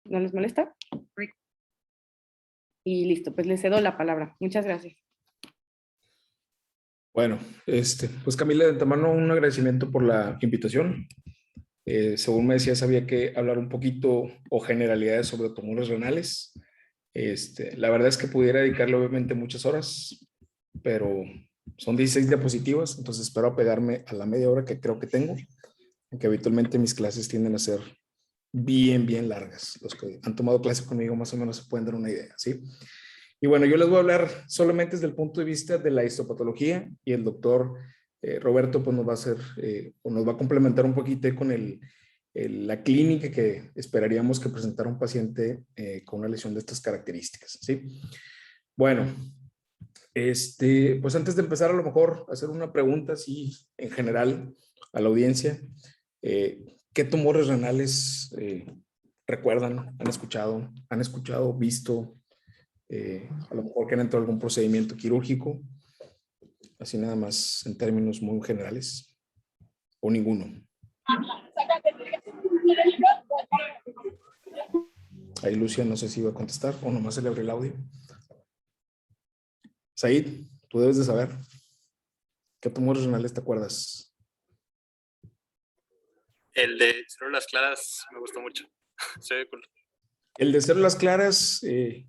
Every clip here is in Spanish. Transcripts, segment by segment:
¿No les molesta? Y listo, pues les cedo la palabra. Muchas gracias. Bueno, pues Camila, de antemano un agradecimiento por la invitación. Según me decías, había que hablar un poquito o generalidades sobre tumores renales. La verdad es que pudiera dedicarle obviamente muchas horas, pero son 16 diapositivas, entonces espero apegarme a la media hora que creo que tengo, aunque habitualmente mis clases tienden a ser bien largas. Los que han tomado clase conmigo más o menos se pueden dar una idea, ¿sí? Y bueno, yo les voy a hablar solamente desde el punto de vista de la histopatología y el doctor Roberto pues nos va a hacer, o nos va a complementar un poquito con la clínica que esperaríamos que presentara un paciente con una lesión de estas características, ¿sí? Bueno, pues antes de empezar a lo mejor hacer una pregunta así en general a la audiencia, ¿qué tumores renales recuerdan, han escuchado, visto? A lo mejor que han entrado algún procedimiento quirúrgico, así nada más en términos muy generales, o ninguno. Ahí Lucia no sé si iba a contestar o nomás se le abre el audio. Said, tú debes de saber. ¿Qué tumores renales te acuerdas? El de células claras me gustó mucho. Se ve cool. El de células claras,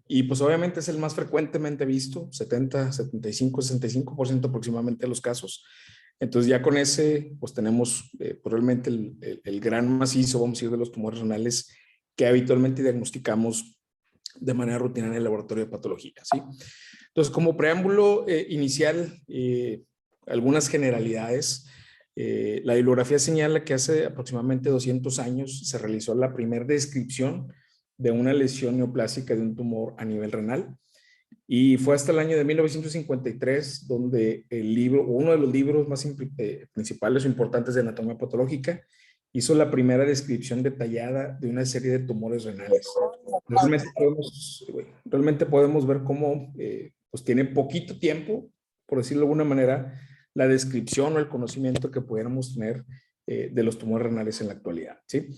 y pues obviamente es el más frecuentemente visto, 70, 75, 65% aproximadamente de los casos. Entonces ya con ese, pues tenemos probablemente el gran macizo, vamos a decir, de los tumores renales que habitualmente diagnosticamos de manera rutinaria en el laboratorio de patología, ¿sí? Entonces, como preámbulo inicial, algunas generalidades. La bibliografía señala que hace aproximadamente 200 años se realizó la primera descripción de una lesión neoplásica de un tumor a nivel renal. Y fue hasta el año de 1953 donde el libro, uno de los libros más principales o importantes de anatomía patológica, hizo la primera descripción detallada de una serie de tumores renales. Realmente podemos ver cómo pues tiene poquito tiempo, por decirlo de alguna manera, la descripción o el conocimiento que pudiéramos tener de los tumores renales en la actualidad, ¿sí?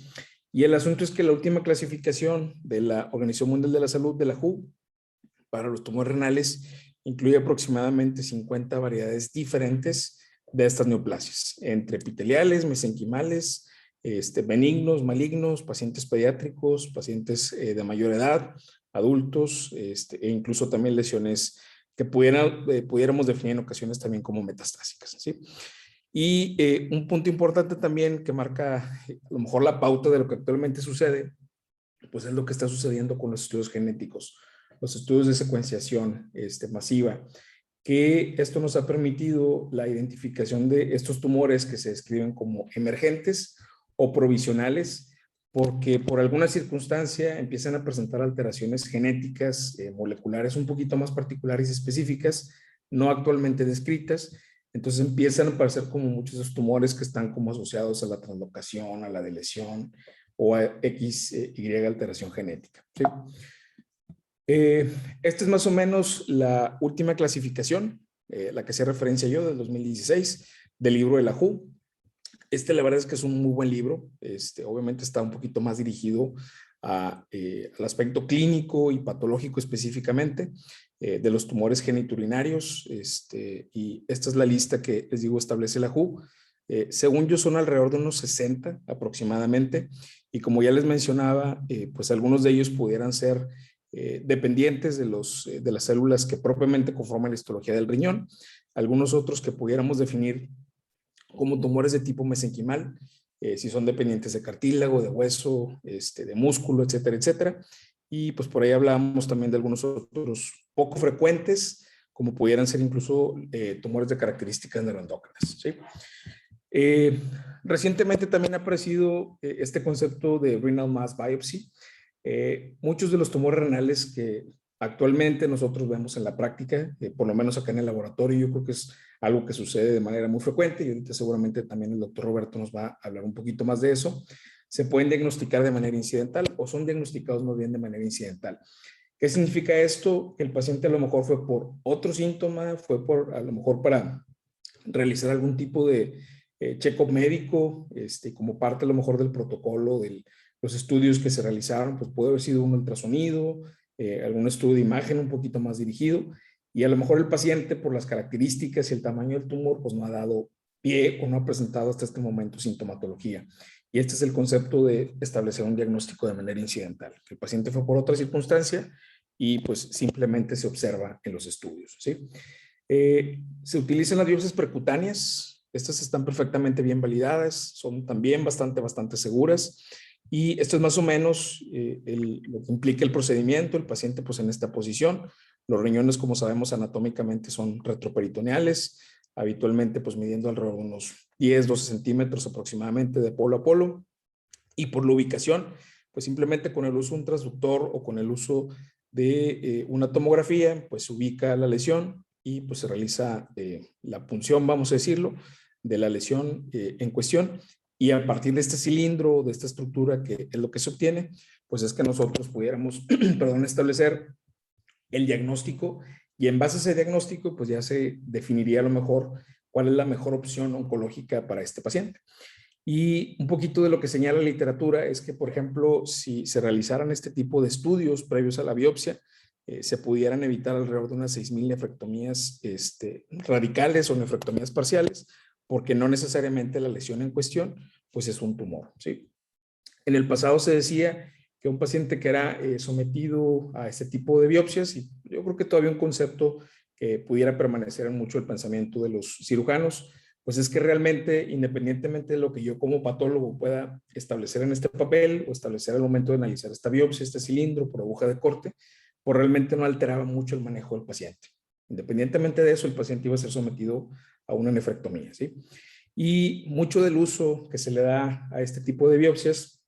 Y el asunto es que la última clasificación de la Organización Mundial de la Salud, de la WHO, para los tumores renales, incluye aproximadamente 50 variedades diferentes de estas neoplasias, entre epiteliales, mesenquimales, benignos, malignos, pacientes pediátricos, pacientes de mayor edad, adultos, e incluso también lesiones que pudiéramos definir en ocasiones también como metastásicas, ¿sí? Y un punto importante también que marca a lo mejor la pauta de lo que actualmente sucede, pues es lo que está sucediendo con los estudios genéticos, los estudios de secuenciación masiva, que esto nos ha permitido la identificación de estos tumores que se describen como emergentes o provisionales, porque por alguna circunstancia empiezan a presentar alteraciones genéticas, moleculares un poquito más particulares y específicas, no actualmente descritas. Entonces empiezan a aparecer como muchos de esos tumores que están como asociados a la translocación, a la deleción o a XY alteración genética, ¿sí? Esta es más o menos la última clasificación, la que hacía referencia yo del 2016, del libro de la WHO. La verdad es que es un muy buen libro. Obviamente está un poquito más dirigido al aspecto clínico y patológico específicamente de los tumores geniturinarios. Y esta es la lista que les digo establece la WHO. Según yo son alrededor de unos 60 aproximadamente. Y como ya les mencionaba, pues algunos de ellos pudieran ser dependientes de las células que propiamente conforman la histología del riñón. Algunos otros que pudiéramos definir como tumores de tipo mesenquimal, si son dependientes de cartílago, de hueso, de músculo, etcétera, etcétera. Y pues por ahí hablábamos también de algunos otros poco frecuentes, como pudieran ser incluso tumores de características neuroendócrinas, ¿sí? Recientemente también ha aparecido este concepto de renal mass biopsy. Muchos de los tumores renales que actualmente nosotros vemos en la práctica, por lo menos acá en el laboratorio, yo creo que es algo que sucede de manera muy frecuente y ahorita seguramente también el doctor Roberto nos va a hablar un poquito más de eso. Se pueden diagnosticar de manera incidental o son diagnosticados más bien de manera incidental. ¿Qué significa esto? Que el paciente a lo mejor fue por otro síntoma, fue por a lo mejor para realizar algún tipo de check-up médico, como parte a lo mejor del protocolo Los estudios que se realizaron, pues puede haber sido un ultrasonido, algún estudio de imagen un poquito más dirigido, y a lo mejor el paciente, por las características y el tamaño del tumor, pues no ha dado pie o no ha presentado hasta este momento sintomatología. Y este es el concepto de establecer un diagnóstico de manera incidental. El paciente fue por otra circunstancia y pues simplemente se observa en los estudios, ¿sí? Se utilizan las biopsias percutáneas. Estas están perfectamente bien validadas, son también bastante seguras. Y esto es más o menos lo que implica el procedimiento. El paciente pues en esta posición. Los riñones, como sabemos, anatómicamente son retroperitoneales, habitualmente pues midiendo alrededor de unos 10-12 centímetros aproximadamente de polo a polo. Y por la ubicación, pues simplemente con el uso de un transductor o con el uso de una tomografía, pues se ubica la lesión y pues se realiza la punción, vamos a decirlo, de la lesión en cuestión. Y a partir de este cilindro, de esta estructura que es lo que se obtiene, pues es que nosotros pudiéramos, perdón, establecer el diagnóstico, y en base a ese diagnóstico pues ya se definiría a lo mejor cuál es la mejor opción oncológica para este paciente. Y un poquito de lo que señala la literatura es que, por ejemplo, si se realizaran este tipo de estudios previos a la biopsia, se pudieran evitar alrededor de unas 6,000 nefrectomías radicales o nefrectomías parciales, porque no necesariamente la lesión en cuestión pues es un tumor, ¿sí? En el pasado se decía que un paciente que era sometido a este tipo de biopsias, y yo creo que todavía un concepto que pudiera permanecer en mucho el pensamiento de los cirujanos, pues es que realmente, independientemente de lo que yo como patólogo pueda establecer en este papel o establecer al momento de analizar esta biopsia, este cilindro por aguja de corte, pues realmente no alteraba mucho el manejo del paciente. Independientemente de eso, el paciente iba a ser sometido a una nefrectomía, ¿sí? Y mucho del uso que se le da a este tipo de biopsias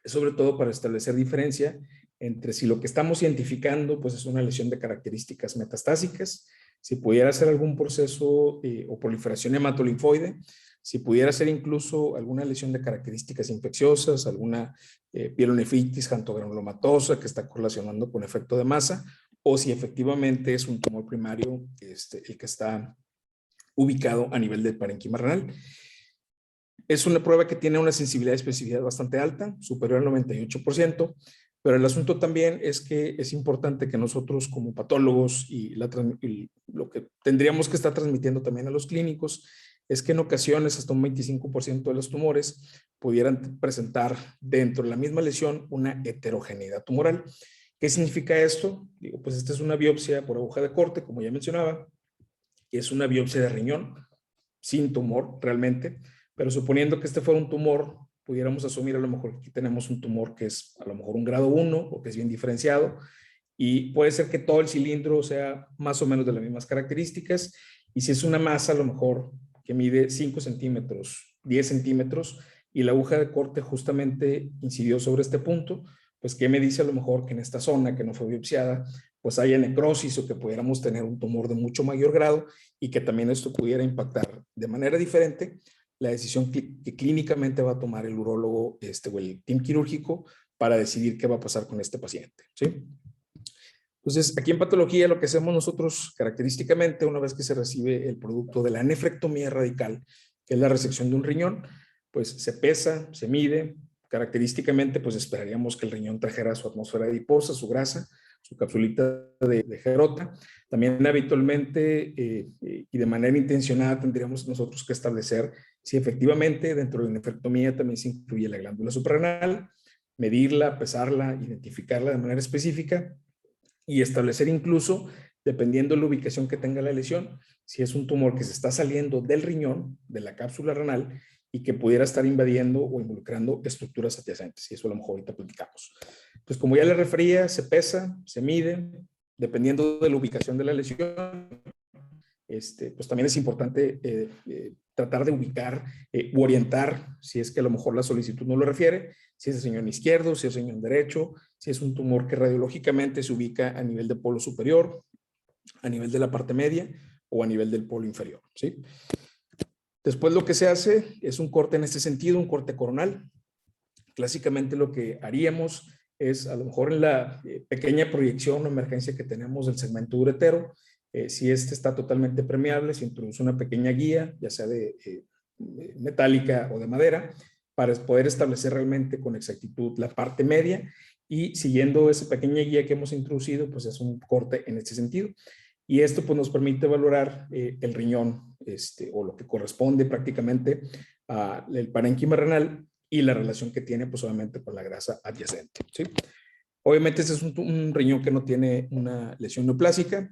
es sobre todo para establecer diferencia entre si lo que estamos identificando pues es una lesión de características metastásicas, si pudiera ser algún proceso o proliferación hematolinfoide, si pudiera ser incluso alguna lesión de características infecciosas, alguna pielonefritis jantogranulomatosa que está correlacionando con efecto de masa, o si efectivamente es un tumor primario el que está ubicado a nivel del parénquima renal. Es una prueba que tiene una sensibilidad y especificidad bastante alta, superior al 98%, pero el asunto también es que es importante que nosotros como patólogos y lo que tendríamos que estar transmitiendo también a los clínicos es que en ocasiones hasta un 25% de los tumores pudieran presentar dentro de la misma lesión una heterogeneidad tumoral. ¿Qué significa esto? Digo, pues esta es una biopsia por aguja de corte, como ya mencionaba, y es una biopsia de riñón sin tumor realmente. Pero suponiendo que este fuera un tumor, pudiéramos asumir a lo mejor que aquí tenemos un tumor que es a lo mejor un grado 1 o que es bien diferenciado, y puede ser que todo el cilindro sea más o menos de las mismas características, y si es una masa a lo mejor que mide 5 centímetros, 10 centímetros, y la aguja de corte justamente incidió sobre este punto, pues ¿qué me dice a lo mejor que en esta zona que no fue biopsiada, pues haya necrosis o que pudiéramos tener un tumor de mucho mayor grado y que también esto pudiera impactar de manera diferente la decisión que clínicamente va a tomar el urólogo o el team quirúrgico para decidir qué va a pasar con este paciente, ¿sí? Entonces, aquí en patología lo que hacemos nosotros característicamente, una vez que se recibe el producto de la nefrectomía radical, que es la resección de un riñón, pues se pesa, se mide. Característicamente, pues esperaríamos que el riñón trajera su atmósfera adiposa, su grasa, su capsulita de Gerota. También habitualmente y de manera intencionada tendríamos nosotros que establecer si efectivamente dentro de la nefrectomía también se incluye la glándula suprarrenal, medirla, pesarla, identificarla de manera específica y establecer incluso, dependiendo de la ubicación que tenga la lesión, si es un tumor que se está saliendo del riñón, de la cápsula renal, y que pudiera estar invadiendo o involucrando estructuras adyacentes. Y eso a lo mejor ahorita platicamos. Pues como ya le refería, se pesa, se mide, dependiendo de la ubicación de la lesión. Pues también es importante tratar de ubicar u orientar, si es que a lo mejor la solicitud no lo refiere, si es el riñón izquierdo, si es el riñón derecho, si es un tumor que radiológicamente se ubica a nivel del polo superior, a nivel de la parte media o a nivel del polo inferior, ¿sí? Después lo que se hace es un corte en este sentido, un corte coronal. Clásicamente lo que haríamos es, a lo mejor en la pequeña proyección o emergencia que tenemos del segmento uretero, si este está totalmente permeable, se introduce una pequeña guía, ya sea de metálica o de madera, para poder establecer realmente con exactitud la parte media, y siguiendo esa pequeña guía que hemos introducido, pues es un corte en este sentido. Y esto pues nos permite valorar el riñón, o lo que corresponde prácticamente al parénquima renal y la relación que tiene pues obviamente con la grasa adyacente, ¿sí? Obviamente este es un riñón que no tiene una lesión neoplásica,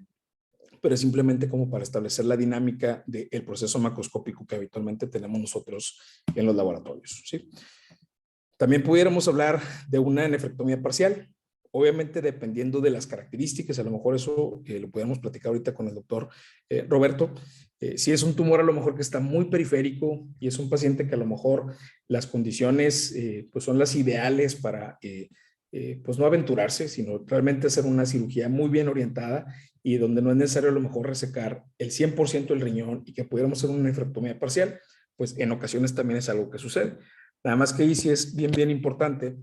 pero es simplemente como para establecer la dinámica del proceso macroscópico que habitualmente tenemos nosotros en los laboratorios, ¿sí? También pudiéramos hablar de una nefrectomía parcial, obviamente dependiendo de las características. A lo mejor eso lo pudiéramos platicar ahorita con el doctor Roberto. Si es un tumor a lo mejor que está muy periférico y es un paciente que a lo mejor las condiciones pues son las ideales para pues no aventurarse, sino realmente hacer una cirugía muy bien orientada y donde no es necesario a lo mejor resecar el 100% del riñón y que pudiéramos hacer una nefrectomía parcial, pues en ocasiones también es algo que sucede. Nada más que ahí sí es bien importante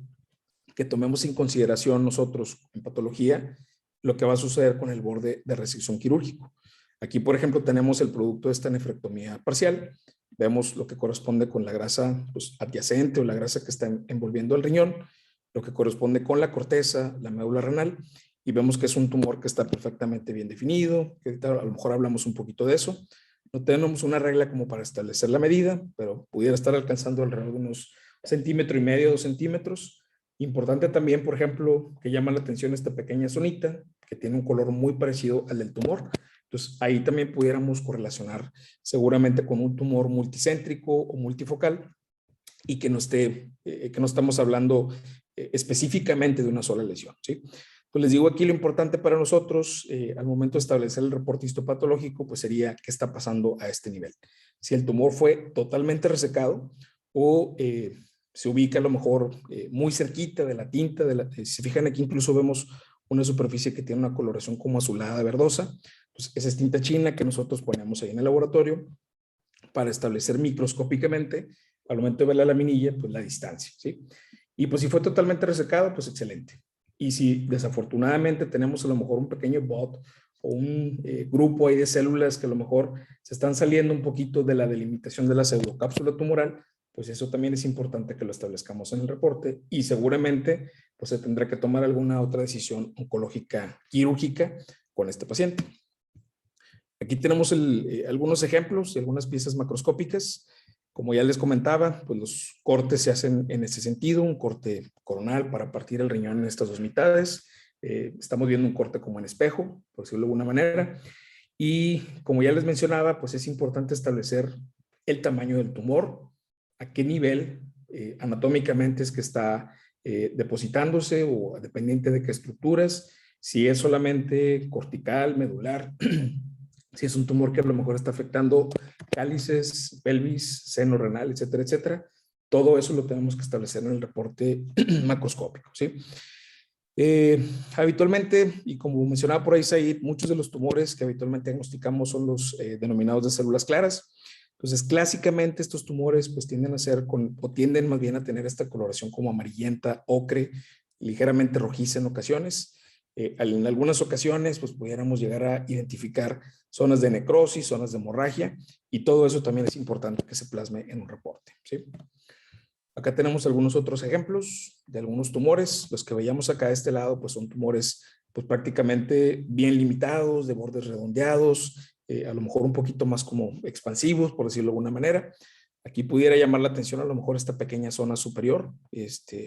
que tomemos en consideración nosotros en patología lo que va a suceder con el borde de resección quirúrgico. Aquí, por ejemplo, tenemos el producto de esta nefrectomía parcial. Vemos lo que corresponde con la grasa pues, adyacente o la grasa que está envolviendo el riñón, lo que corresponde con la corteza, la médula renal, y vemos que es un tumor que está perfectamente bien definido, que ahorita a lo mejor hablamos un poquito de eso. No tenemos una regla como para establecer la medida, pero pudiera estar alcanzando alrededor de unos 1,5 centímetros, 2 centímetros. Importante también, por ejemplo, que llama la atención esta pequeña zonita, que tiene un color muy parecido al del tumor. Entonces, ahí también pudiéramos correlacionar seguramente con un tumor multicéntrico o multifocal y que no estamos hablando específicamente de una sola lesión, ¿sí? Pues les digo aquí lo importante para nosotros al momento de establecer el reporte histopatológico, pues sería qué está pasando a este nivel. Si el tumor fue totalmente resecado o se ubica a lo mejor muy cerquita de la tinta, si se fijan aquí incluso vemos una superficie que tiene una coloración como azulada verdosa, pues esa es tinta china que nosotros ponemos ahí en el laboratorio para establecer microscópicamente al momento de ver la laminilla, pues la distancia, ¿sí? Y pues si fue totalmente resecado, pues excelente. Y si desafortunadamente tenemos a lo mejor un pequeño bot o un grupo ahí de células que a lo mejor se están saliendo un poquito de la delimitación de la pseudocápsula tumoral, pues eso también es importante que lo establezcamos en el reporte y seguramente pues se tendrá que tomar alguna otra decisión oncológica quirúrgica con este paciente. Aquí tenemos algunos ejemplos y algunas piezas macroscópicas. Como ya les comentaba, pues los cortes se hacen en este sentido, un corte coronal para partir el riñón en estas dos mitades. Estamos viendo un corte como en espejo, por decirlo de alguna manera. Y como ya les mencionaba, pues es importante establecer el tamaño del tumor, a qué nivel anatómicamente es que está depositándose o dependiente de qué estructuras, si es solamente cortical, medular, si es un tumor que a lo mejor está afectando cálices, pelvis, seno renal, etcétera, etcétera. Todo eso lo tenemos que establecer en el reporte macroscópico, ¿sí? Habitualmente, y como mencionaba por ahí Said, muchos de los tumores que habitualmente diagnosticamos son los denominados de células claras. Entonces, clásicamente estos tumores pues tienden a ser o tienden más bien a tener esta coloración como amarillenta, ocre, ligeramente rojiza en ocasiones. En algunas ocasiones pues pudiéramos llegar a identificar zonas de necrosis, zonas de hemorragia, y todo eso también es importante que se plasme en un reporte, ¿sí? Acá tenemos algunos otros ejemplos de algunos tumores. Los que veíamos acá de este lado pues son tumores pues prácticamente bien limitados, de bordes redondeados, a lo mejor un poquito más como expansivos, por decirlo de alguna manera. Aquí pudiera llamar la atención a lo mejor esta pequeña zona superior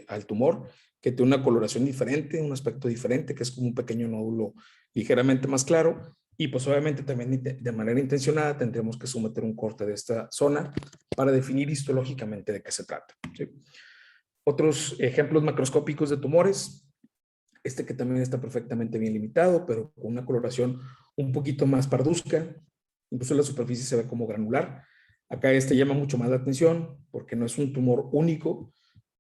al tumor, que tiene una coloración diferente, un aspecto diferente, que es como un pequeño nódulo ligeramente más claro. Y pues obviamente también de manera intencionada tendremos que someter un corte de esta zona para definir histológicamente de qué se trata, ¿sí? Otros ejemplos macroscópicos de tumores, que también está perfectamente bien limitado, pero con una coloración un poquito más parduzca, incluso la superficie se ve como granular. Acá llama mucho más la atención porque no es un tumor único,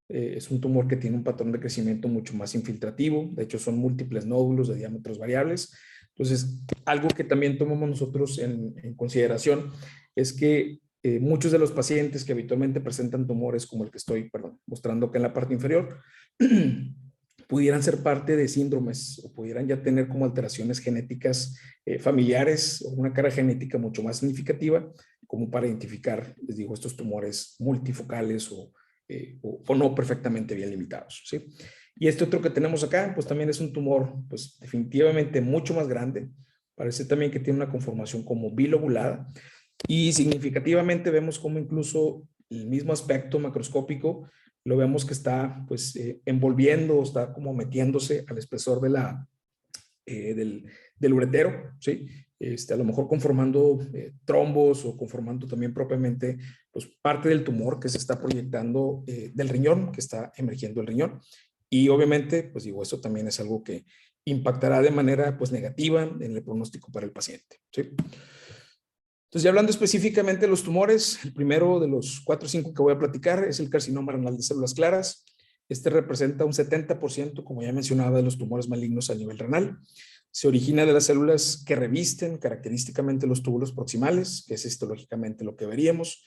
es un tumor que tiene un patrón de crecimiento mucho más infiltrativo. De hecho, son múltiples nódulos de diámetros variables. Entonces, algo que también tomamos nosotros en consideración es que muchos de los pacientes que habitualmente presentan tumores como el que estoy mostrando acá en la parte inferior, pudieran ser parte de síndromes o pudieran ya tener como alteraciones genéticas familiares o una carga genética mucho más significativa como para identificar, les digo, estos tumores multifocales o o no perfectamente bien limitados, ¿sí? Y este otro que tenemos acá, pues también es un tumor, pues definitivamente mucho más grande. Parece también que tiene una conformación como bilobulada y significativamente vemos como incluso el mismo aspecto macroscópico lo vemos que está pues envolviendo, está como metiéndose al espesor de del uretero, ¿sí? A lo mejor conformando trombos o conformando también propiamente pues, parte del tumor que se está proyectando del riñón, que está emergiendo el riñón. Y obviamente, pues digo, eso también es algo que impactará de manera pues negativa en el pronóstico para el paciente, ¿sí? Entonces, ya hablando específicamente de los tumores, el primero de los 4 o 5 que voy a platicar es el carcinoma renal de células claras. Este representa un 70%, como ya mencionaba, de los tumores malignos a nivel renal. Se origina de las células que revisten característicamente los túbulos proximales, que es histológicamente lo que veríamos.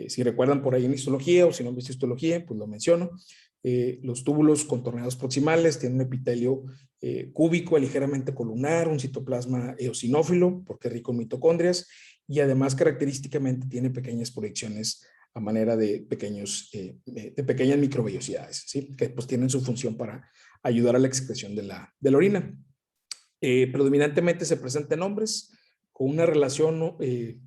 Si recuerdan por ahí en histología o si no han visto histología, pues lo menciono. Los túbulos contorneados proximales tienen un epitelio cúbico ligeramente columnar, un citoplasma eosinófilo, porque es rico en mitocondrias, y además característicamente tiene pequeñas proyecciones a manera de pequeñas microvellosidades, ¿sí? Que pues tienen su función para ayudar a la excreción de la orina. Predominantemente se presenta en hombres con una relación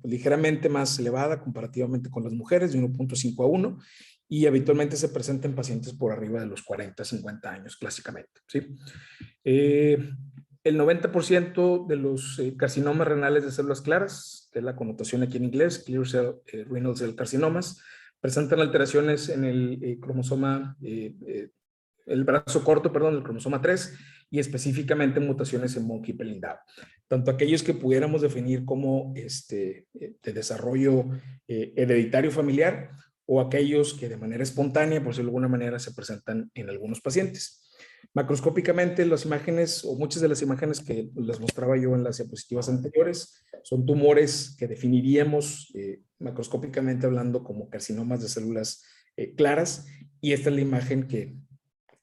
ligeramente más elevada comparativamente con las mujeres, de 1.5 a 1, y habitualmente se presenta en pacientes por arriba de los 40, 50 años, clásicamente, ¿sí? El 90% de los carcinomas renales de células claras, que es la connotación aquí en inglés, clear cell renal cell carcinomas, presentan alteraciones en el cromosoma, el brazo corto, perdón, el cromosoma 3, y específicamente mutaciones en Monkey Pelindau. Tanto aquellos que pudiéramos definir como de desarrollo hereditario familiar, o aquellos que de manera espontánea, por decirlo de alguna manera, se presentan en algunos pacientes. Macroscópicamente, las imágenes o muchas de las imágenes que les mostraba yo en las diapositivas anteriores son tumores que definiríamos macroscópicamente hablando como carcinomas de células claras, y esta es la imagen que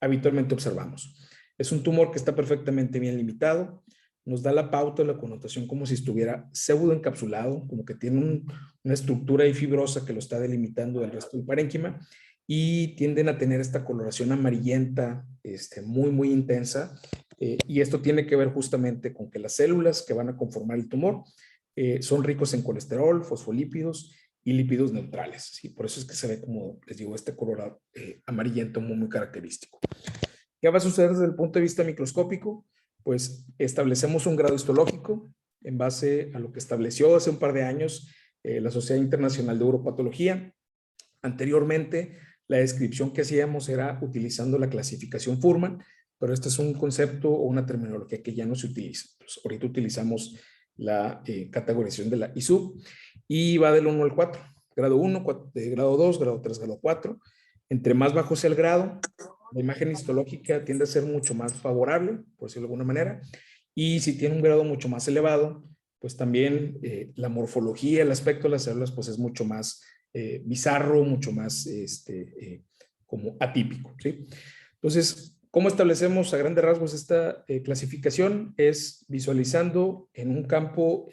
habitualmente observamos. Es un tumor que está perfectamente bien limitado, nos da la pauta o la connotación como si estuviera pseudo encapsulado, como que tiene una estructura ahí fibrosa que lo está delimitando del resto del parénquima, y tienden a tener esta coloración amarillenta muy, muy intensa, y esto tiene que ver justamente con que las células que van a conformar el tumor son ricos en colesterol, fosfolípidos y lípidos neutrales, ¿sí? Por eso es que se ve, como les digo, este color amarillento muy, muy característico. ¿Qué va a suceder desde el punto de vista microscópico? Pues establecemos un grado histológico en base a lo que estableció hace un par de años la Sociedad Internacional de Uropatología. Anteriormente, la descripción que hacíamos era utilizando la clasificación Fuhrman, pero este es un concepto o una terminología que ya no se utiliza. Pues ahorita utilizamos la categorización de la ISUB y va del 1 al 4. Grado 1, grado 2, grado 3, grado 4. Entre más bajo sea el grado, la imagen histológica tiende a ser mucho más favorable, por decirlo de alguna manera, y si tiene un grado mucho más elevado, pues también la morfología, el aspecto de las células, pues es mucho más bizarro, mucho más como atípico, ¿sí? Entonces, ¿cómo establecemos a grandes rasgos esta clasificación? Es visualizando en un campo,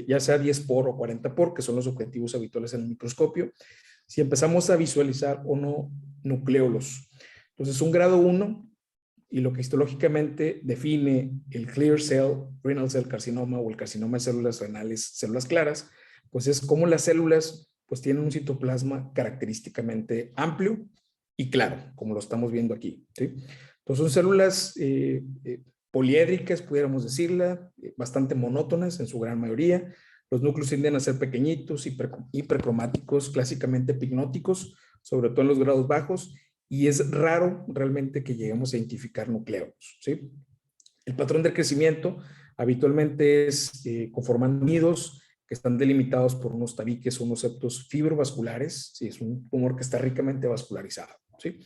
ya sea 10 por o 40 por, que son los objetivos habituales en el microscopio, si empezamos a visualizar o no nucleolos. Entonces, un grado 1, y lo que histológicamente define el clear cell renal cell carcinoma o el carcinoma de células renales, células claras, pues es como las células pues tienen un citoplasma característicamente amplio y claro, como lo estamos viendo aquí, ¿sí? Entonces son células poliédricas, pudiéramos decirla, bastante monótonas en su gran mayoría. Los núcleos tienden a ser pequeñitos, hipercromáticos, clásicamente epinóticos, sobre todo en los grados bajos, y es raro realmente que lleguemos a identificar nucleolos, ¿sí? El patrón de crecimiento habitualmente es conformando nidos que están delimitados por unos tabiques o unos septos fibrovasculares, ¿sí? Es un tumor que está ricamente vascularizado, ¿sí?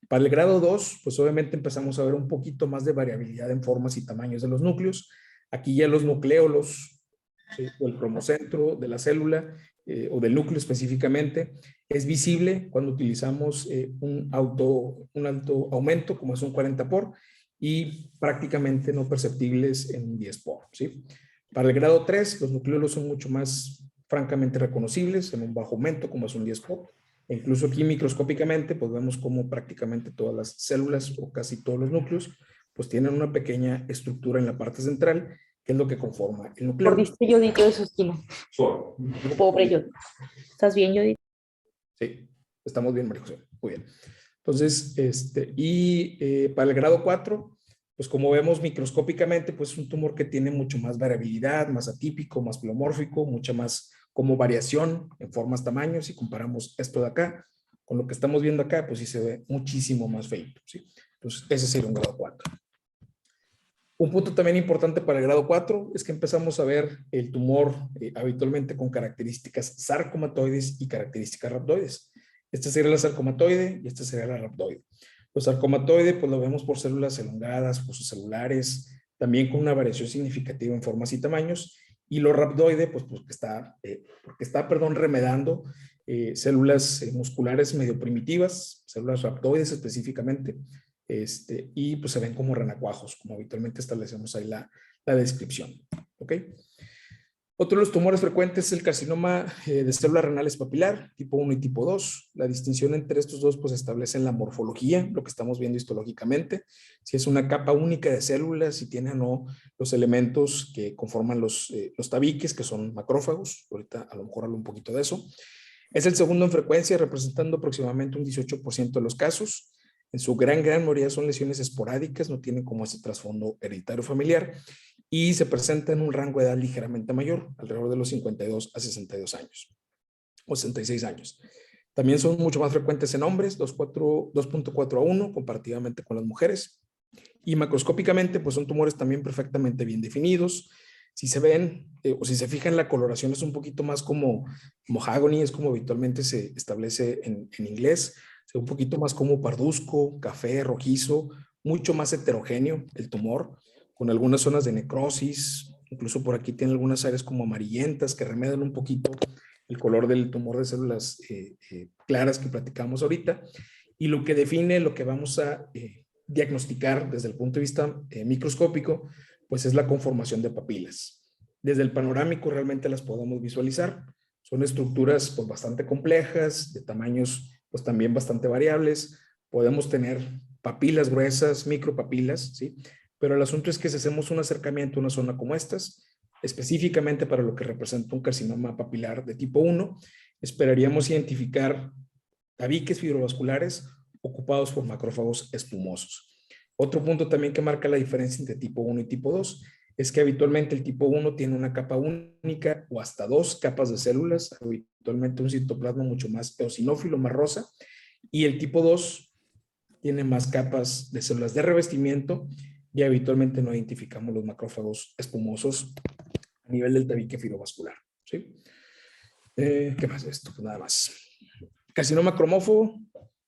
Para el grado 2, pues obviamente empezamos a ver un poquito más de variabilidad en formas y tamaños de los núcleos. Aquí ya los nucleolos, ¿sí? O el cromocentro de la célula o del núcleo específicamente, es visible cuando utilizamos un alto aumento, como es un 40 por, y prácticamente no perceptibles en 10 por, ¿sí? Para el grado 3, los nucleolos son mucho más francamente reconocibles en un bajo aumento, como es un 10 por, E incluso aquí microscópicamente, pues vemos cómo prácticamente todas las células o casi todos los núcleos, pues tienen una pequeña estructura en la parte central, que es lo que conforma el núcleo. Mordiste Yodito de su esquina. Pobre Yodito. ¿Estás bien, Yodito? Sí, estamos bien, María José. Muy bien. Entonces, para el grado 4, pues como vemos microscópicamente, pues es un tumor que tiene mucho más variabilidad, más atípico, más pleomórfico, mucha más como variación en formas, tamaños. Si comparamos esto de acá con lo que estamos viendo acá, pues sí se ve muchísimo más feito, ¿sí? Entonces, ese sería un grado 4. Un punto también importante para el grado 4 es que empezamos a ver el tumor habitualmente con características sarcomatoides y características rhabdoides. Esta sería la sarcomatoide y esta sería la rhabdoide. Los sarcomatoide pues lo vemos por células elongadas, fosocelulares, también con una variación significativa en formas y tamaños. Y lo rhabdoide pues porque está remedando células musculares medio primitivas, células rhabdoides específicamente, y pues se ven como renacuajos, como habitualmente establecemos ahí la descripción. ¿Ok? Otro de los tumores frecuentes es el carcinoma de células renales papilar, tipo 1 y tipo 2. La distinción entre estos dos pues establece en la morfología, lo que estamos viendo histológicamente, si es una capa única de células, si tiene o no los elementos que conforman los tabiques, que son macrófagos. Ahorita a lo mejor hablo un poquito de eso. Es el segundo en frecuencia, representando aproximadamente un 18% de los casos. En su gran mayoría son lesiones esporádicas, no tienen como ese trasfondo hereditario familiar y se presenta en un rango de edad ligeramente mayor, alrededor de los 52 a 62 años o 66 años. También son mucho más frecuentes en hombres, 2.4 a 1 comparativamente con las mujeres. Y macroscópicamente, pues son tumores también perfectamente bien definidos. Si se ven o si se fijan, la coloración es un poquito más como mahogany, es como habitualmente se establece en inglés. Un poquito más como parduzco, café, rojizo, mucho más heterogéneo el tumor, con algunas zonas de necrosis, incluso por aquí tiene algunas áreas como amarillentas que remedan un poquito el color del tumor de células claras que platicamos ahorita. Y lo que define, lo que vamos a diagnosticar desde el punto de vista microscópico, pues es la conformación de papilas. Desde el panorámico realmente las podemos visualizar. Son estructuras pues bastante complejas, de tamaños pues también bastante variables. Podemos tener papilas gruesas, micropapilas, ¿sí? Pero el asunto es que si hacemos un acercamiento a una zona como estas, específicamente para lo que representa un carcinoma papilar de tipo 1, esperaríamos identificar tabiques fibrovasculares ocupados por macrófagos espumosos. Otro punto también que marca la diferencia entre tipo 1 y tipo 2 es que habitualmente el tipo 1 tiene una capa única o hasta dos capas de células, habitualmente un citoplasma mucho más eosinófilo, más rosa, y el tipo 2 tiene más capas de células de revestimiento y habitualmente no identificamos los macrófagos espumosos a nivel del tabique fibrovascular. ¿Sí? ¿Qué más de esto? Pues nada más. Carcinoma cromófobo,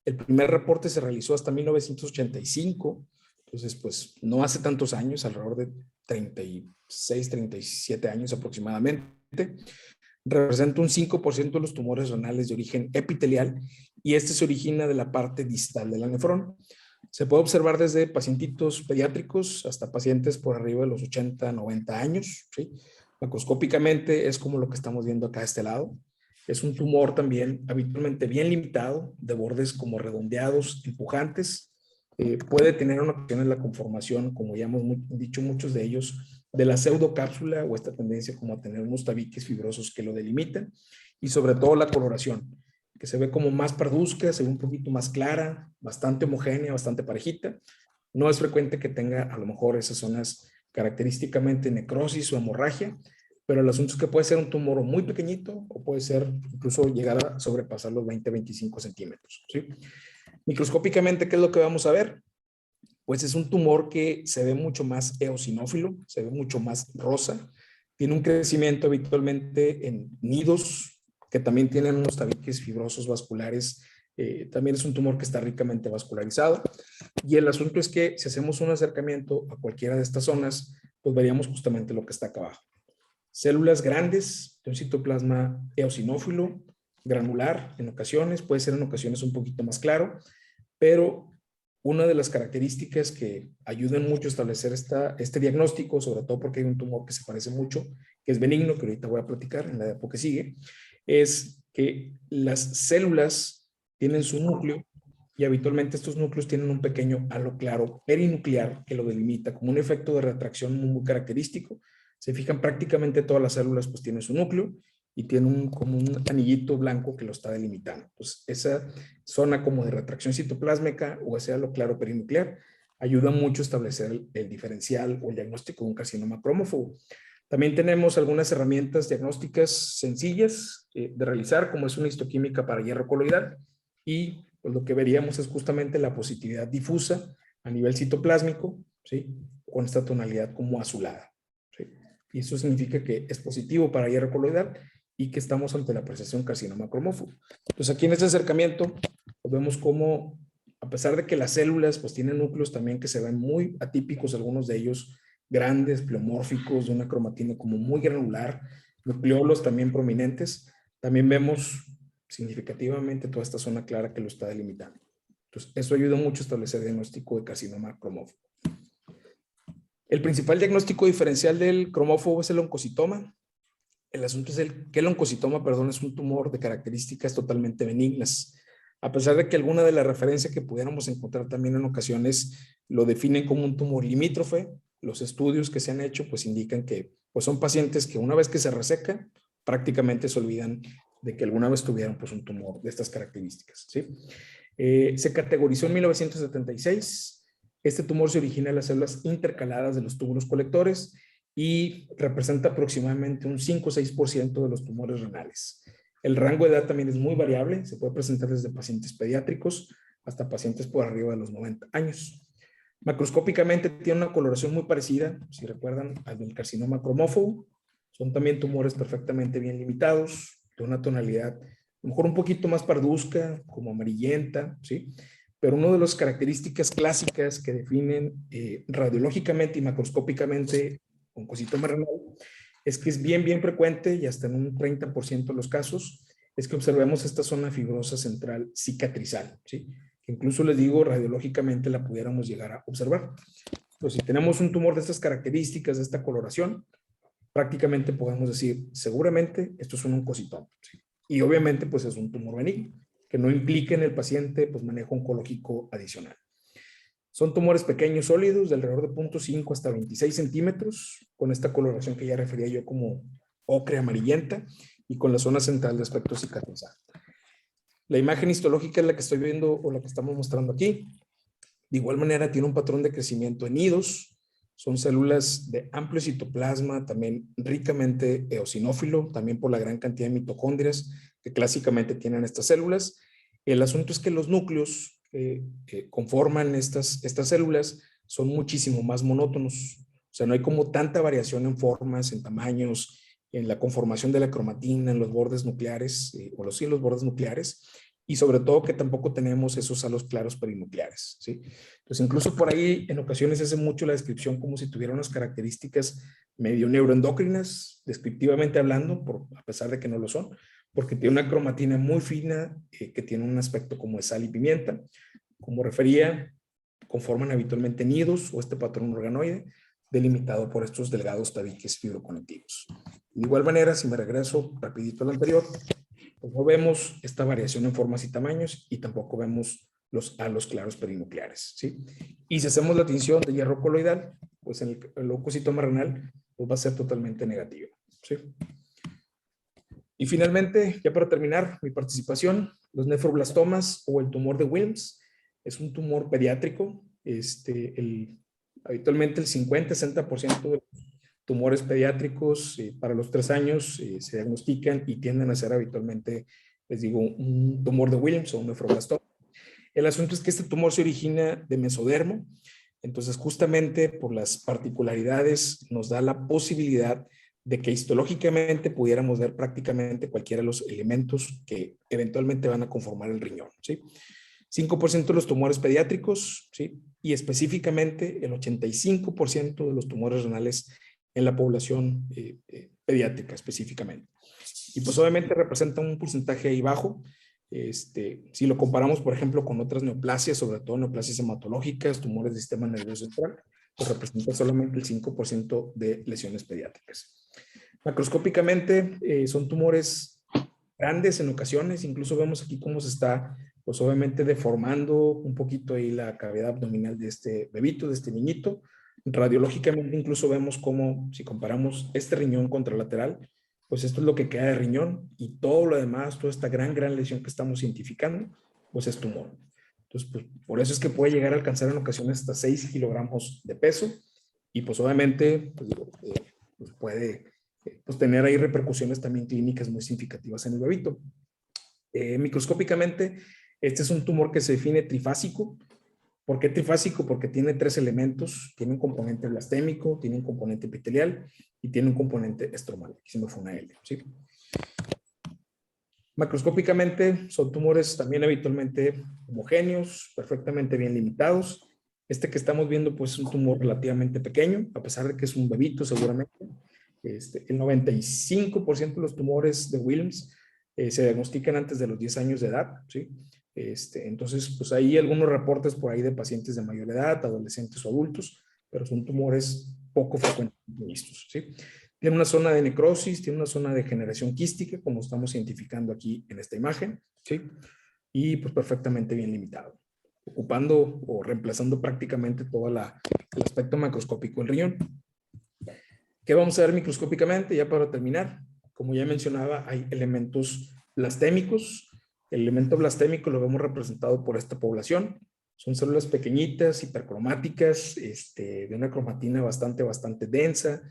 el primer reporte se realizó hasta 1985, entonces pues no hace tantos años, alrededor de 36, 37 años aproximadamente. Representa un 5% de los tumores renales de origen epitelial y este se origina de la parte distal del nefrón. Se puede observar desde pacientitos pediátricos hasta pacientes por arriba de los 80, 90 años. ¿Sí? Macroscópicamente es como lo que estamos viendo acá a este lado. Es un tumor también habitualmente bien limitado, de bordes como redondeados, empujantes. Puede tener en ocasiones la conformación, como ya hemos dicho muchos de ellos, de la pseudocápsula o esta tendencia como a tener unos tabiques fibrosos que lo delimitan, y sobre todo la coloración, que se ve como más parduzca, se ve un poquito más clara, bastante homogénea, bastante parejita. No es frecuente que tenga a lo mejor esas zonas característicamente necrosis o hemorragia, pero el asunto es que puede ser un tumor muy pequeñito o puede ser incluso llegar a sobrepasar los 20-25 centímetros. ¿Sí? Microscópicamente, ¿qué es lo que vamos a ver? Pues es un tumor que se ve mucho más eosinófilo, se ve mucho más rosa, tiene un crecimiento habitualmente en nidos que también tienen unos tabiques fibrosos vasculares. También es un tumor que está ricamente vascularizado, y el asunto es que si hacemos un acercamiento a cualquiera de estas zonas, pues veríamos justamente lo que está acá abajo. Células grandes de un citoplasma eosinófilo, granular en ocasiones, puede ser en ocasiones un poquito más claro, pero una de las características que ayudan mucho a establecer este diagnóstico, sobre todo porque hay un tumor que se parece mucho, que es benigno, que ahorita voy a platicar en la época que sigue, es que las células tienen su núcleo y habitualmente estos núcleos tienen un pequeño halo claro perinuclear que lo delimita como un efecto de retracción muy característico. Se fijan, prácticamente todas las células pues tienen su núcleo y tiene como un anillito blanco que lo está delimitando. Entonces, esa zona como de retracción citoplásmica o ese halo claro perinuclear ayuda mucho a establecer el diferencial o el diagnóstico de un carcinoma cromófobo. También tenemos algunas herramientas diagnósticas sencillas de realizar, como es una histoquímica para hierro coloidal, y pues lo que veríamos es justamente la positividad difusa a nivel citoplásmico, ¿sí? Con esta tonalidad como azulada, ¿sí? Y eso significa que es positivo para hierro coloidal y que estamos ante la apreciación carcinoma cromófobo. Entonces aquí en este acercamiento pues vemos cómo, a pesar de que las células pues tienen núcleos también que se ven muy atípicos, algunos de ellos grandes, pleomórficos, de una cromatina como muy granular, nucleolos también prominentes, también vemos significativamente toda esta zona clara que lo está delimitando. Entonces, eso ayuda mucho a establecer diagnóstico de carcinoma cromófobo. El principal diagnóstico diferencial del cromófobo es el oncocitoma. El asunto es que el oncocitoma, es un tumor de características totalmente benignas. A pesar de que alguna de las referencias que pudiéramos encontrar también en ocasiones lo definen como un tumor limítrofe, los estudios que se han hecho pues indican que pues son pacientes que una vez que se reseca, prácticamente se olvidan de que alguna vez tuvieron pues un tumor de estas características, ¿sí? Se categorizó en 1976. Este tumor se origina en las células intercaladas de los túbulos colectores y representa aproximadamente un 5 o 6% de los tumores renales. El rango de edad también es muy variable, se puede presentar desde pacientes pediátricos hasta pacientes por arriba de los 90 años. Macroscópicamente tiene una coloración muy parecida, si recuerdan, al del carcinoma cromófobo. Son también tumores perfectamente bien limitados, de una tonalidad a lo mejor un poquito más parduzca, como amarillenta, ¿sí? Pero una de las características clásicas que definen radiológicamente y macroscópicamente oncocitoma renal es que es bien frecuente y hasta en un 30% de los casos es que observemos esta zona fibrosa central cicatrizal, ¿sí? Que incluso les digo, radiológicamente la pudiéramos llegar a observar. Entonces, si tenemos un tumor de estas características, de esta coloración, prácticamente podemos decir, seguramente esto es un oncocitoma, ¿sí? Y obviamente pues es un tumor benigno, que no implique en el paciente pues manejo oncológico adicional. Son tumores pequeños sólidos de alrededor de 0.5 hasta 26 centímetros, con esta coloración que ya refería yo como ocre amarillenta y con la zona central de aspecto cicatrizado. La imagen histológica es la que estoy viendo o la que estamos mostrando aquí. De igual manera tiene un patrón de crecimiento en nidos. Son células de amplio citoplasma, también ricamente eosinófilo, también por la gran cantidad de mitocondrias que clásicamente tienen estas células. El asunto es que los núcleos que conforman estas células son muchísimo más monótonos. O sea, no hay como tanta variación en formas, en tamaños, en la conformación de la cromatina, en los bordes nucleares, los bordes nucleares, y sobre todo que tampoco tenemos esos halos claros perinucleares, ¿sí? Entonces, incluso por ahí en ocasiones hace mucho la descripción como si tuviera unas características medio neuroendocrinas, descriptivamente hablando, a pesar de que no lo son, porque tiene una cromatina muy fina que tiene un aspecto como de sal y pimienta. Como refería, conforman habitualmente nidos o este patrón organoide delimitado por estos delgados tabiques fibroconectivos. De igual manera, si me regreso rapidito al anterior, pues no vemos esta variación en formas y tamaños y tampoco vemos los halos claros perinucleares, ¿sí? Y si hacemos la tinción de hierro coloidal, pues en el oncocitoma renal pues va a ser totalmente negativo, ¿sí? Y finalmente, ya para terminar mi participación, los nefroblastomas o el tumor de Wilms es un tumor pediátrico. Habitualmente el 50-60% de tumores pediátricos para los 3 años se diagnostican y tienden a ser habitualmente, les digo, un tumor de Wilms o un nefroblastoma. El asunto es que este tumor se origina de mesodermo, entonces justamente por las particularidades nos da la posibilidad de que histológicamente pudiéramos ver prácticamente cualquiera de los elementos que eventualmente van a conformar el riñón, ¿sí? 5% de los tumores pediátricos, ¿sí? Y específicamente el 85% de los tumores renales en la población pediátrica específicamente. Y pues obviamente representa un porcentaje ahí bajo. Si lo comparamos, por ejemplo, con otras neoplasias, sobre todo neoplasias hematológicas, tumores del sistema nervioso central, pues representa solamente el 5% de lesiones pediátricas. Macroscópicamente son tumores grandes en ocasiones, incluso vemos aquí cómo se está pues obviamente deformando un poquito ahí la cavidad abdominal de este bebito, de este niñito. Radiológicamente incluso vemos cómo, si comparamos este riñón contralateral, pues esto es lo que queda de riñón y todo lo demás, toda esta gran lesión que estamos identificando, pues es tumor. Entonces, pues, por eso es que puede llegar a alcanzar en ocasiones hasta 6 kilogramos de peso y pues obviamente pues puede pues tener ahí repercusiones también clínicas muy significativas en el bebito. Microscópicamente, este es un tumor que se define trifásico. ¿Por qué trifásico? Porque tiene 3 elementos. Tiene un componente blastémico, tiene un componente epitelial y tiene un componente estromal. Aquí se me fue una L, ¿sí? Macroscópicamente son tumores también habitualmente homogéneos, perfectamente bien limitados. Este que estamos viendo pues es un tumor relativamente pequeño, a pesar de que es un bebito seguramente. El 95% de los tumores de Wilms se diagnostican antes de los 10 años de edad, ¿sí? Entonces, pues hay algunos reportes por ahí de pacientes de mayor edad, adolescentes o adultos, pero son tumores poco frecuentemente vistos, ¿sí? Tiene una zona de necrosis, tiene una zona de generación quística, como estamos identificando aquí en esta imagen, ¿sí? Y pues perfectamente bien limitado, ocupando o reemplazando prácticamente todo el aspecto macroscópico del riñón. ¿Qué vamos a ver microscópicamente? Ya para terminar, como ya mencionaba, hay elementos blastémicos. El elemento blastémico lo vemos representado por esta población. Son células pequeñitas, hipercromáticas, de una cromatina bastante densa.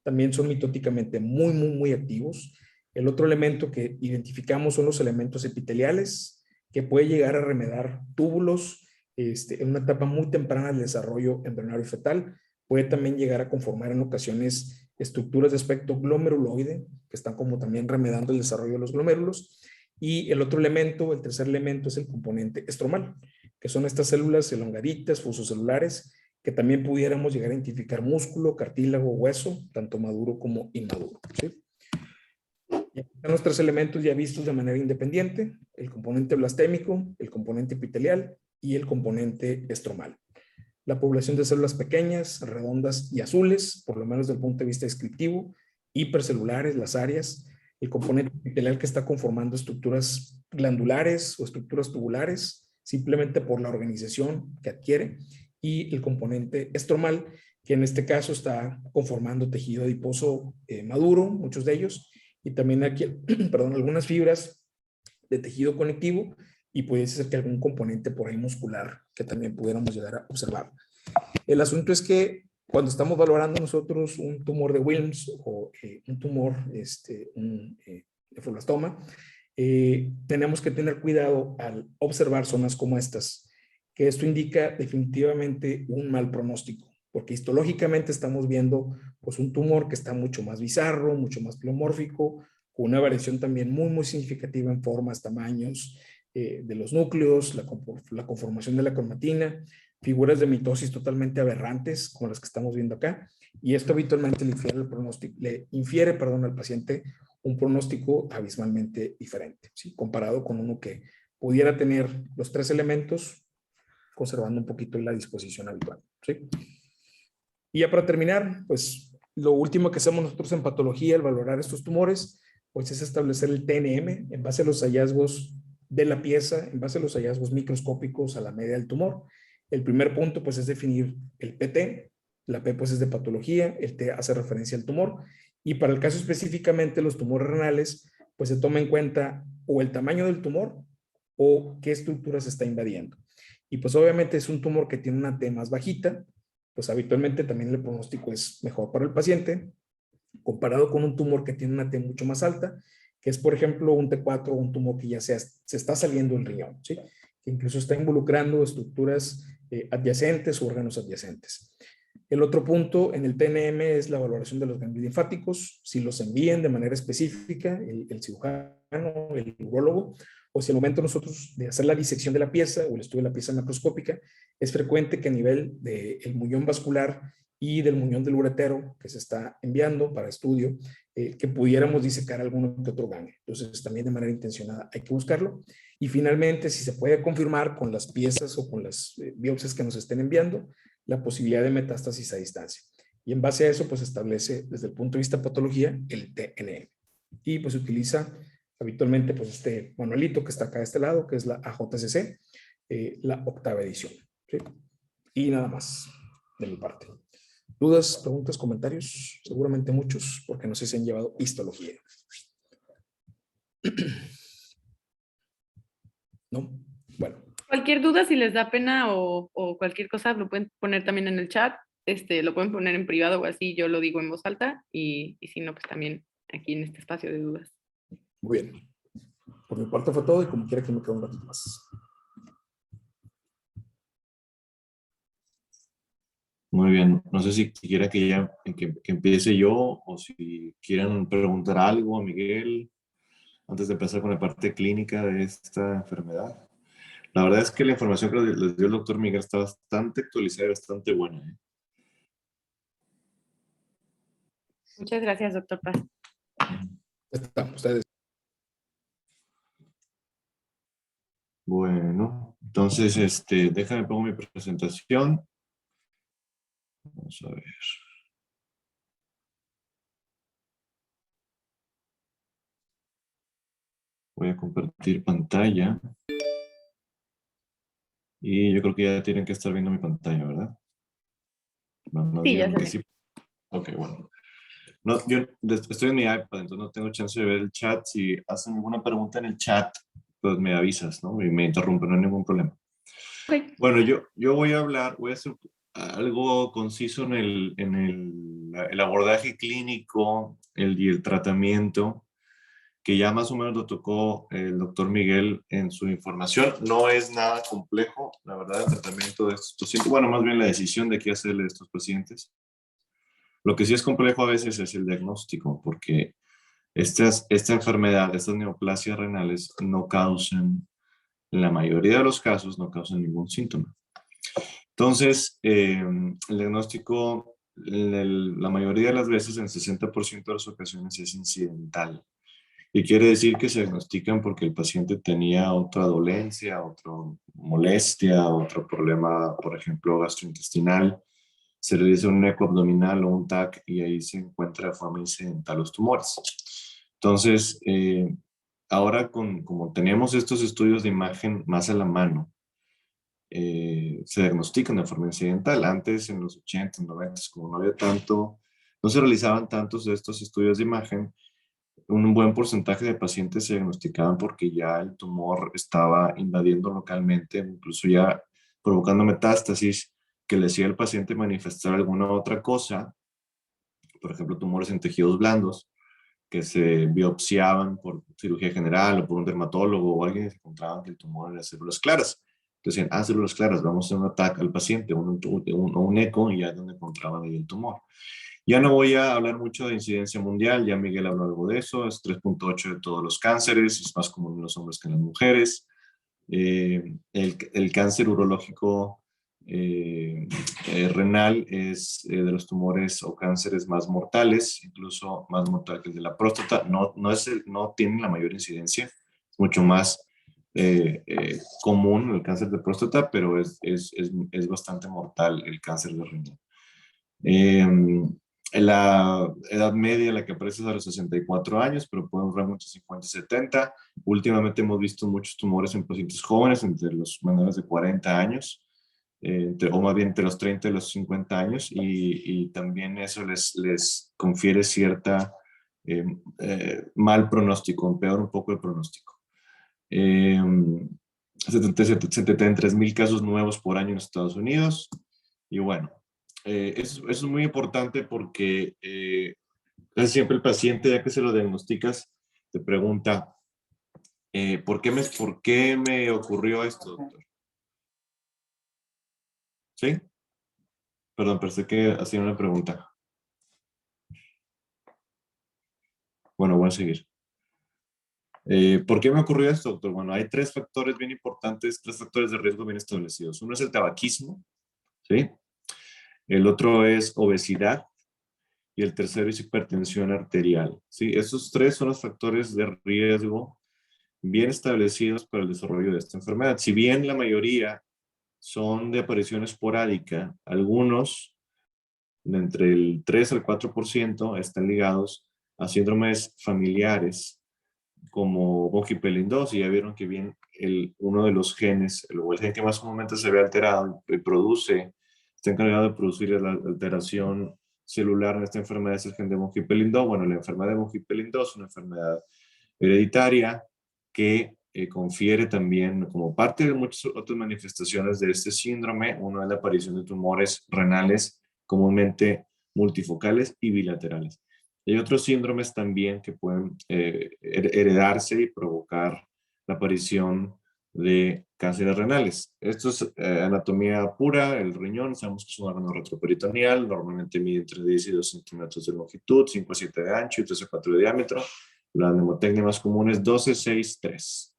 También son mitóticamente muy activos. El otro elemento que identificamos son los elementos epiteliales, que puede llegar a remedar túbulos en una etapa muy temprana del desarrollo embrionario y fetal. Puede también llegar a conformar en ocasiones estructuras de aspecto glomeruloide, que están como también remedando el desarrollo de los glomérulos. Y el otro elemento, el tercer elemento, es el componente estromal, que son estas células elongaditas, fosocelulares, que también pudiéramos llegar a identificar músculo, cartílago, hueso, tanto maduro como inmaduro, ¿sí? Y aquí están los 3 elementos ya vistos de manera independiente: el componente blastémico, el componente epitelial y el componente estromal. La población de células pequeñas, redondas y azules, por lo menos desde el punto de vista descriptivo, hipercelulares, las áreas, el componente epitelial que está conformando estructuras glandulares o estructuras tubulares, simplemente por la organización que adquiere, y el componente estromal, que en este caso está conformando tejido adiposo maduro, muchos de ellos, y también aquí, perdón, algunas fibras de tejido conectivo, y puede ser que algún componente por ahí muscular que también pudiéramos llegar a observar. El asunto es que cuando estamos valorando nosotros un tumor de Wilms o un tumor, un nefroblastoma, tenemos que tener cuidado al observar zonas como estas, que esto indica definitivamente un mal pronóstico, porque histológicamente estamos viendo pues un tumor que está mucho más bizarro, mucho más pleomórfico, con una variación también muy significativa en formas, tamaños de los núcleos, la conformación de la cromatina, figuras de mitosis totalmente aberrantes, como las que estamos viendo acá, y esto habitualmente le infiere al paciente un pronóstico abismalmente diferente, ¿sí? Comparado con uno que pudiera tener los 3 elementos, conservando un poquito la disposición habitual, ¿sí? Y ya para terminar, pues lo último que hacemos nosotros en patología al valorar estos tumores, pues es establecer el TNM en base a los hallazgos de la pieza, en base a los hallazgos microscópicos a la media del tumor. El primer punto pues es definir el PT, la P pues es de patología, el T hace referencia al tumor, y para el caso específicamente los tumores renales, pues se toma en cuenta o el tamaño del tumor o qué estructura se está invadiendo. Y pues obviamente es un tumor que tiene una T más bajita, pues habitualmente también el pronóstico es mejor para el paciente, comparado con un tumor que tiene una T mucho más alta, que es por ejemplo un T4 o un tumor que ya se está saliendo del riñón, ¿sí? Que incluso está involucrando estructuras adyacentes o órganos adyacentes. El otro punto en el TNM es la valoración de los ganglios linfáticos, si los envían de manera específica el cirujano, el urólogo, o si al momento nosotros de hacer la disección de la pieza o el estudio de la pieza macroscópica, es frecuente que a nivel del muñón vascular y del muñón del uretero que se está enviando para estudio, que pudiéramos disecar alguno que otro ganglio. Entonces, también de manera intencionada hay que buscarlo. Y finalmente, si se puede confirmar con las piezas o con las biopsias que nos estén enviando, la posibilidad de metástasis a distancia. Y en base a eso, pues establece desde el punto de vista de patología el TNM. Y pues se utiliza habitualmente pues este manualito que está acá de este lado, que es la AJCC, la 8ª edición. ¿Sí? Y nada más de mi parte. ¿Dudas, preguntas, comentarios? Seguramente muchos, porque no sé si han llevado histología. ¿No? Bueno. Cualquier duda, si les da pena o cualquier cosa, lo pueden poner también en el chat. Lo pueden poner en privado o así, yo lo digo en voz alta. Y si no, pues también aquí en este espacio de dudas. Muy bien. Por mi parte fue todo y como quiera que me quede un ratito más. Muy bien. No sé si quiera que empiece yo o si quieren preguntar algo a Miguel antes de empezar con la parte clínica de esta enfermedad. La verdad es que la información que les dio el doctor Miguel está bastante actualizada y bastante buena. Muchas gracias, doctor Paz. Ya está, ustedes. Bueno, entonces, déjame pongo mi presentación. Vamos a ver. Voy a compartir pantalla. Y yo creo que ya tienen que estar viendo mi pantalla, ¿verdad? No Sí, ya digan que sé. sí. Ok, bueno. No, yo estoy en mi iPad, entonces no tengo chance de ver el chat. Si hacen alguna pregunta en el chat, pues me avisas, ¿no? Y me interrumpen, no hay ningún problema. Okay. Bueno, yo voy a hacer algo conciso en el abordaje clínico y el tratamiento, que ya más o menos lo tocó el doctor Miguel en su información. No es nada complejo, la verdad, el tratamiento de estos pacientes, bueno, más bien la decisión de qué hacerle a estos pacientes. Lo que sí es complejo a veces es el diagnóstico, porque esta enfermedad, estas neoplasias renales no causan, en la mayoría de los casos, no causan ningún síntoma. Entonces, el diagnóstico, la mayoría de las veces, en 60% de las ocasiones, es incidental. Y quiere decir que se diagnostican porque el paciente tenía otra dolencia, otra molestia, otro problema, por ejemplo, gastrointestinal. Se realiza un eco abdominal o un TAC y ahí se encuentra de forma incidental los tumores. Entonces, ahora como tenemos estos estudios de imagen más a la mano, se diagnostican de forma incidental. Antes, en los 80, 90, como no había tanto, no se realizaban tantos de estos estudios de imagen, un buen porcentaje de pacientes se diagnosticaban porque ya el tumor estaba invadiendo localmente, incluso ya provocando metástasis que le hacía al paciente manifestar alguna otra cosa, por ejemplo, tumores en tejidos blandos, que se biopsiaban por cirugía general o por un dermatólogo o alguien y se encontraban que el tumor era células claras. Entonces decían, células claras, vamos a hacer un ataque al paciente, un eco, y ya es donde encontraban ahí el tumor. Ya no voy a hablar mucho de incidencia mundial, ya Miguel habló algo de eso, es 3.8 de todos los cánceres, es más común en los hombres que en las mujeres. El cáncer urológico renal es de los tumores o cánceres más mortales, incluso más mortal que el de la próstata. No tiene la mayor incidencia, es mucho más común el cáncer de próstata, pero es bastante mortal el cáncer de riñón. La edad media, la que aparece es a los 64 años, pero puede durar mucho 50 y 70. Últimamente hemos visto muchos tumores en pacientes jóvenes, entre los menores de 40 años, o más bien entre los 30 y los 50 años, y también eso les confiere cierta mal pronóstico, empeora un poco el pronóstico. 73,000 casos nuevos por año en Estados Unidos, y bueno, eso es muy importante porque casi siempre el paciente, ya que se lo diagnosticas, te pregunta, ¿por qué me ocurrió esto, doctor? ¿Sí? Perdón, pensé que hacía una pregunta. Bueno, voy a seguir. ¿Por qué me ocurrió esto, doctor? Bueno, hay tres factores bien importantes, tres factores de riesgo bien establecidos. Uno es el tabaquismo, ¿sí? El otro es obesidad y el tercero es hipertensión arterial, ¿sí? Esos tres son los factores de riesgo bien establecidos para el desarrollo de esta enfermedad. Si bien la mayoría son de aparición esporádica, algunos, de entre el 3 al 4%, están ligados a síndromes familiares como von Hippel-Lindau, y ya vieron que bien uno de los genes, o el gen que más comúnmente se ve alterado y está encargado de producir la alteración celular en esta enfermedad, es el gen de von Hippel-Lindau. Bueno, la enfermedad de von Hippel-Lindau es una enfermedad hereditaria que confiere también, como parte de muchas otras manifestaciones de este síndrome, una es la aparición de tumores renales comúnmente multifocales y bilaterales. Hay otros síndromes también que pueden heredarse y provocar la aparición de cánceres renales. Esto es anatomía pura. El riñón, sabemos que es un órgano retroperitoneal, normalmente mide entre 10 y 2 centímetros de longitud, 5 a 7 de ancho y 3 a 4 de diámetro. La mnemotecnia más común es 12, 6, 3.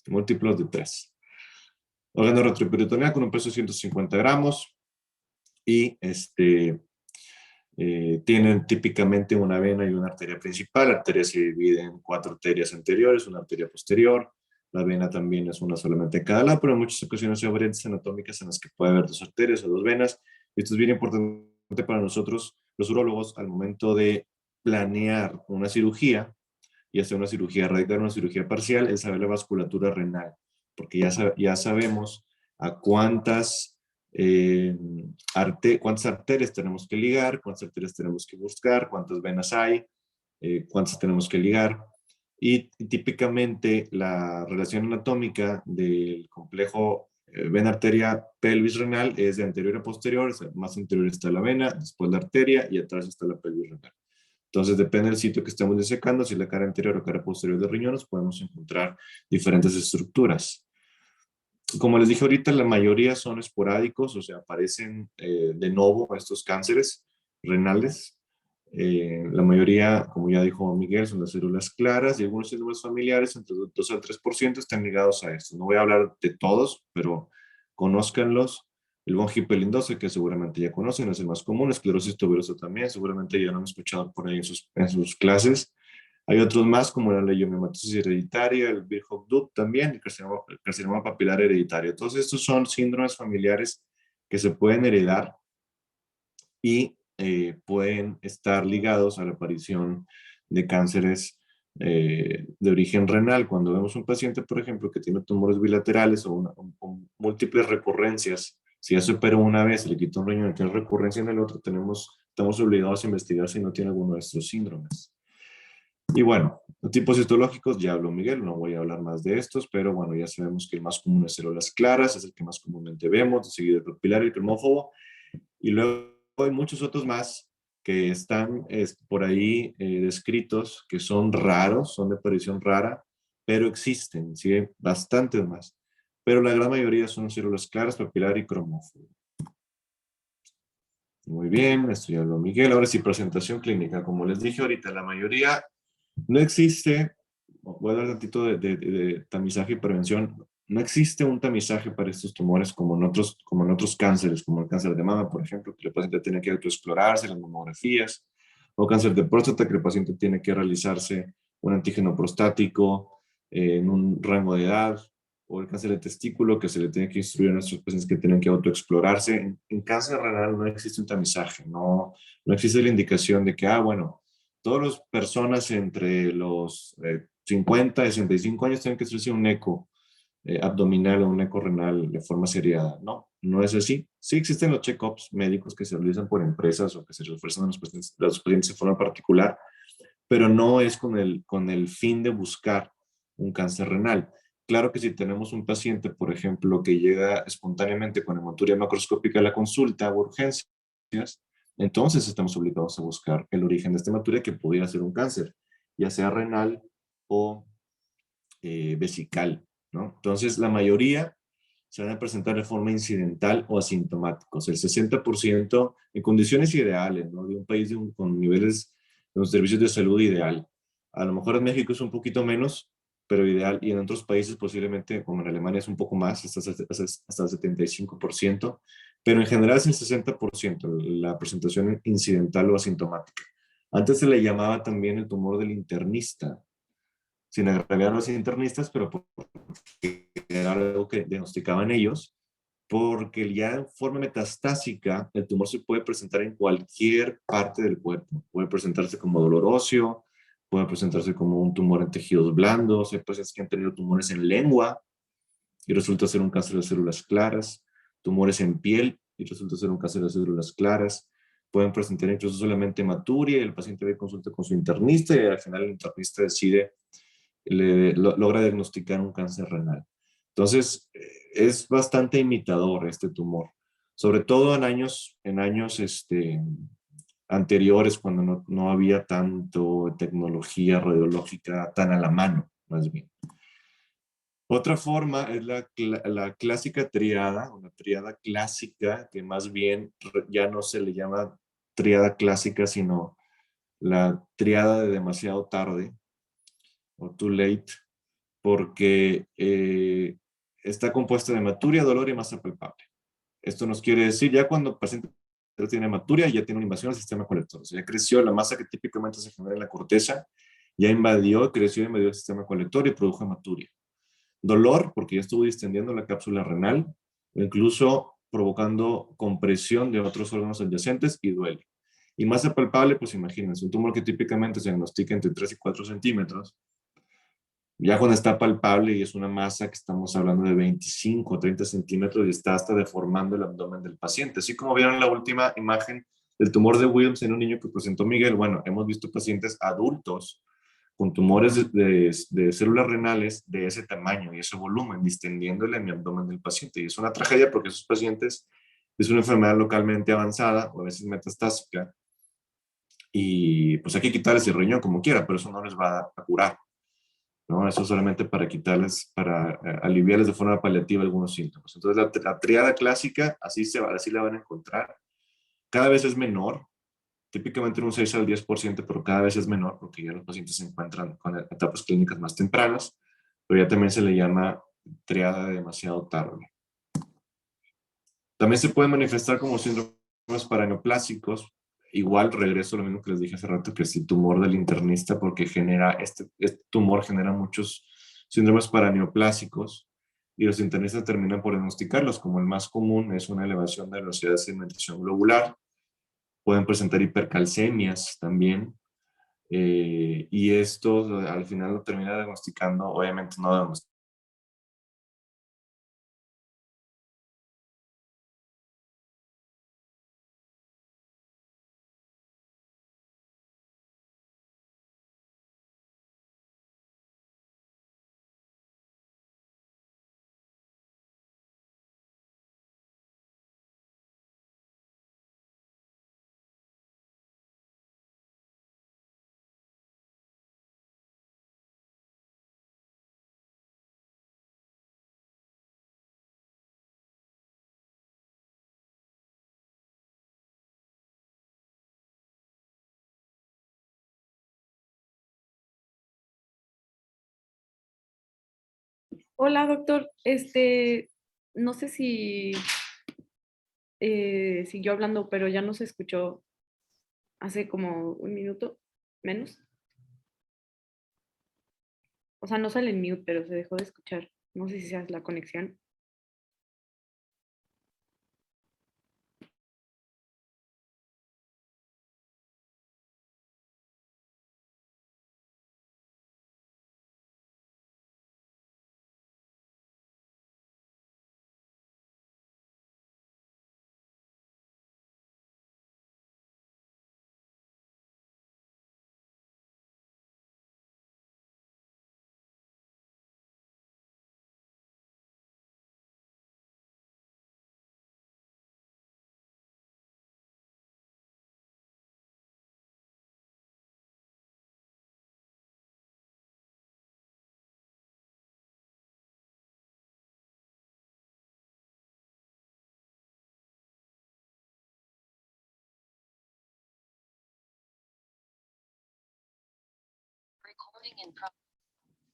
Múltiplos de 3. Órgano retroperitoneal con un peso de 150 gramos y tienen típicamente una vena y una arteria principal. La arteria se divide en 4 arterias anteriores, una arteria posterior. La vena también es una solamente en cada lado, pero en muchas ocasiones hay variantes anatómicas en las que puede haber 2 arterias o 2 venas. Esto es bien importante para nosotros, los urólogos, al momento de planear una cirugía, y hacer una cirugía radical, una cirugía parcial, es saber la vasculatura renal, porque ya sabemos a cuántas arterias tenemos que ligar, cuántas arterias tenemos que buscar, cuántas venas hay, cuántas tenemos que ligar. Y típicamente la relación anatómica del complejo vena arteria pelvis renal es de anterior a posterior. Más anterior está la vena, después la arteria y atrás está la pelvis renal. Entonces, depende del sitio que estemos disecando, si es la cara anterior o cara posterior de riñones, podemos encontrar diferentes estructuras. Como les dije ahorita, la mayoría son esporádicos, o sea, aparecen de nuevo estos cánceres renales. La mayoría, como ya dijo Miguel, son las células claras y algunos síndromes familiares, entre 2 al 3%, están ligados a esto. No voy a hablar de todos, pero conózcanlos. El von Hippel-Lindau, que seguramente ya conocen, es el más común. Esclerosis tuberosa también, seguramente ya lo han escuchado por ahí en sus clases. Hay otros más, como la leiomyomatosis hereditaria, el Birt-Hopf-Dutt también, el carcinoma papilar hereditario. Todos estos son síndromes familiares que se pueden heredar y pueden estar ligados a la aparición de cánceres de origen renal. Cuando vemos un paciente, por ejemplo, que tiene tumores bilaterales o múltiples recurrencias, si ya se operó una vez, se le quita un riñón y tiene recurrencia en el otro, estamos obligados a investigar si no tiene alguno de estos síndromes. Y bueno, los tipos histológicos, ya habló Miguel, no voy a hablar más de estos, pero bueno, ya sabemos que el más común es células claras, es el que más comúnmente vemos, seguido el papilar y el cromófobo, y luego hay muchos otros más que están por ahí descritos, que son raros, son de aparición rara, pero existen, ¿sí? Bastantes más. Pero la gran mayoría son células claras, papilar y cromófobo. Muy bien, esto ya habló Miguel. Ahora sí, presentación clínica. Como les dije ahorita, la mayoría no existe, voy a dar un tantito de tamizaje y prevención. No existe un tamizaje para estos tumores como en otros cánceres, como el cáncer de mama, por ejemplo, que el paciente tiene que autoexplorarse las mamografías, o cáncer de próstata, que el paciente tiene que realizarse un antígeno prostático en un rango de edad, o el cáncer de testículo, que se le tiene que instruir a nuestros pacientes que tienen que autoexplorarse. En cáncer renal no existe un tamizaje, no existe la indicación de que, bueno, todas las personas entre los 50 y 65 años tienen que hacerse un eco abdominal o un eco renal de forma seriada. No es así. Sí existen los check-ups médicos que se realizan por empresas o que se refuerzan a los pacientes de forma particular, pero no es con el fin de buscar un cáncer renal. Claro que si tenemos un paciente, por ejemplo, que llega espontáneamente con hematuria macroscópica a la consulta o urgencias, entonces estamos obligados a buscar el origen de esta hematuria, que pudiera ser un cáncer, ya sea renal o vesical, ¿no? Entonces, la mayoría se van a presentar de forma incidental o asintomáticos. El 60% en condiciones ideales, ¿no? De un país con niveles de los servicios de salud ideal. A lo mejor en México es un poquito menos, pero ideal. Y en otros países posiblemente, como en Alemania, es un poco más, hasta el 75%. Pero en general es el 60% la presentación incidental o asintomática. Antes se le llamaba también el tumor del internista, sin agraviar a los internistas, pero porque era algo que diagnosticaban ellos, porque ya en forma metastásica el tumor se puede presentar en cualquier parte del cuerpo. Puede presentarse como dolor óseo, puede presentarse como un tumor en tejidos blandos, hay pacientes que han tenido tumores en lengua y resulta ser un cáncer de células claras, tumores en piel y resulta ser un cáncer de células claras, pueden presentar incluso solamente hematuria y el paciente va a consulta con su internista y al final el internista decide, logra diagnosticar un cáncer renal. Entonces, es bastante imitador este tumor, sobre todo en años anteriores, cuando no había tanto tecnología radiológica tan a la mano, más bien. Otra forma es la clásica triada, una triada clásica, que más bien ya no se le llama triada clásica, sino la triada de demasiado tarde, o too late, porque está compuesta de hematuria, dolor y masa palpable. Esto nos quiere decir, ya cuando el paciente tiene hematuria, ya tiene una invasión al sistema colector. O sea, ya creció la masa que típicamente se genera en la corteza, ya invadió, creció y invadió el sistema colector y produjo hematuria. Dolor, porque ya estuvo distendiendo la cápsula renal, o incluso provocando compresión de otros órganos adyacentes y duele. Y masa palpable, pues imagínense, un tumor que típicamente se diagnostica entre 3 y 4 centímetros, ya cuando está palpable y es una masa que estamos hablando de 25 o 30 centímetros y está hasta deformando el abdomen del paciente. Así como vieron la última imagen del tumor de Wilms en un niño que presentó Miguel, bueno, hemos visto pacientes adultos con tumores de células renales de ese tamaño y ese volumen, distendiéndole en el abdomen del paciente. Y es una tragedia porque esos pacientes es una enfermedad localmente avanzada o a veces metastásica y pues hay que quitarles el riñón como quiera, pero eso no les va a curar, ¿no? Eso solamente para quitarles, para aliviarles de forma paliativa algunos síntomas. Entonces la triada clásica, así la van a encontrar. Cada vez es menor, típicamente en un 6 al 10%, pero cada vez es menor porque ya los pacientes se encuentran con etapas clínicas más tempranas, pero ya también se le llama triada de demasiado tarde. También se puede manifestar como síndromes paraneoplásicos. Igual regreso a lo mismo que les dije hace rato, que es el tumor del internista, porque este tumor genera muchos síndromes paraneoplásicos y los internistas terminan por diagnosticarlos, como el más común es una elevación de la velocidad de sedimentación globular. Pueden presentar hipercalcemias también, y esto al final lo termina diagnosticando, obviamente no diagnosticando. Hola, doctor. No sé si siguió hablando, pero ya no se escuchó hace como un minuto menos. O sea, no sale en mute, pero se dejó de escuchar. No sé si sea la conexión.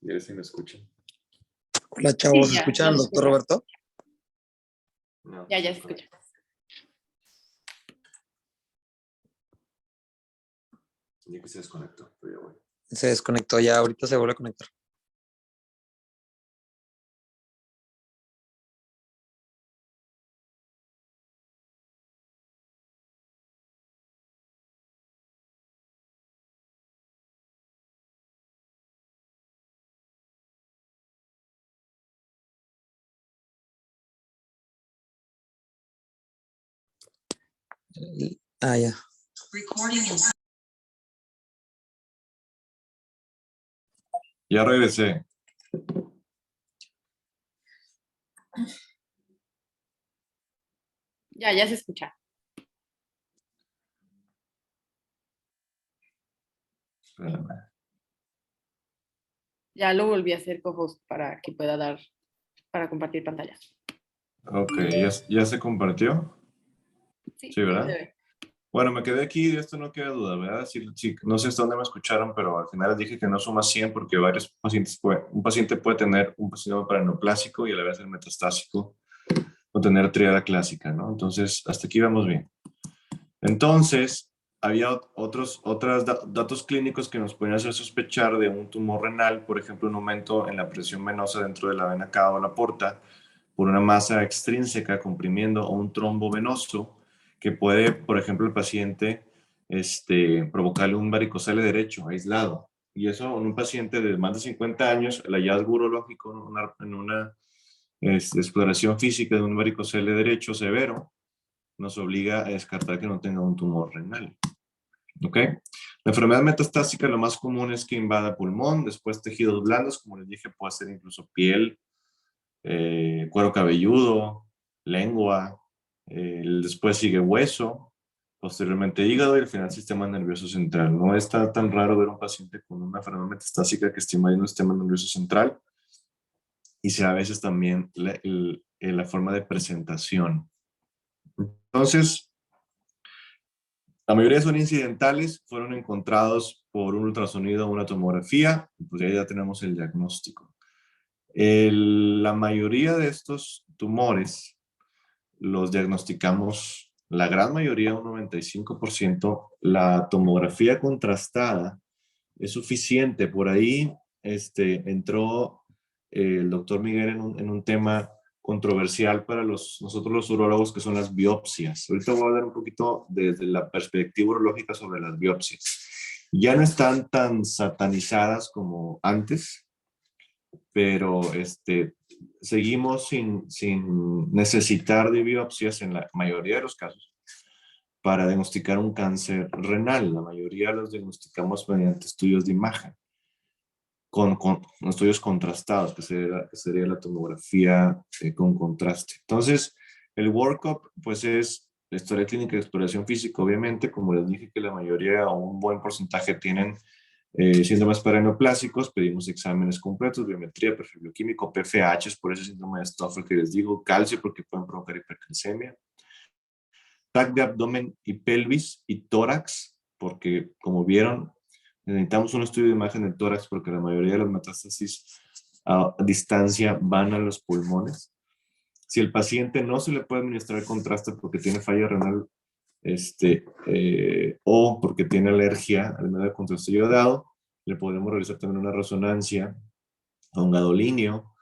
Ya si me escuchan. Hola chavos, Sí, ¿escuchan al se doctor escucha. Roberto? No, Ya se escucha. Ya que se desconectó, pero ya voy. Se desconectó ya, ahorita se vuelve a conectar. Ya. Ya regresé. Ya se escucha. Espérame. Ya lo volví a hacer co-host para que pueda para compartir pantalla. Ok, ¿ya se compartió? Sí, Sí, ahí ¿verdad? se ve. Bueno, me quedé aquí, de esto no queda duda, ¿verdad? Sí, no sé hasta dónde me escucharon, pero al final les dije que no suma 100 porque varios pacientes un paciente puede tener un síndrome paraneoplásico y a la vez el metastásico o tener triada clásica, ¿no? Entonces, hasta aquí vamos bien. Entonces, había otros datos clínicos que nos pueden hacer sospechar de un tumor renal, por ejemplo, un aumento en la presión venosa dentro de la vena cava o la porta por una masa extrínseca comprimiendo o un trombo venoso que puede, por ejemplo, el paciente provocarle un varicocele derecho aislado. Y eso en un paciente de más de 50 años, el hallazgo urológico en una exploración física de un varicocele derecho severo nos obliga a descartar que no tenga un tumor renal. ¿Ok? La enfermedad metastásica lo más común es que invada pulmón, después tejidos blandos, como les dije, puede ser incluso piel, cuero cabelludo, lengua, después sigue hueso, posteriormente hígado y al final sistema nervioso central. No está tan raro ver un paciente con una enfermedad metastásica que esté invadiendo el sistema nervioso central y sea a veces también la forma de presentación. Entonces, la mayoría son incidentales, fueron encontrados por un ultrasonido o una tomografía, pues ya tenemos el diagnóstico. La mayoría de estos tumores los diagnosticamos, la gran mayoría, un 95%, la tomografía contrastada es suficiente. Por ahí entró el doctor Miguel en un tema controversial para nosotros los urólogos, que son las biopsias. Ahorita voy a hablar un poquito desde la perspectiva urológica sobre las biopsias. Ya no están tan satanizadas como antes, pero seguimos sin necesitar de biopsias en la mayoría de los casos para diagnosticar un cáncer renal. La mayoría los diagnosticamos mediante estudios de imagen, con estudios contrastados, que sería la tomografía con contraste. Entonces, el workup, pues es la historia clínica de exploración física, obviamente, como les dije que la mayoría o un buen porcentaje tienen síndromes paraneoplásicos, pedimos exámenes completos, biometría, perfil bioquímico, PFH, por ese síndrome de Stoffel que les digo, calcio porque pueden provocar hipercalcemia, TAC de abdomen y pelvis y tórax, porque como vieron, necesitamos un estudio de imagen del tórax porque la mayoría de las metástasis a distancia van a los pulmones. Si el paciente no se le puede administrar contraste porque tiene falla renal o porque tiene alergia al medio de contraste iodado, le podemos realizar también una resonancia a un gadolíneo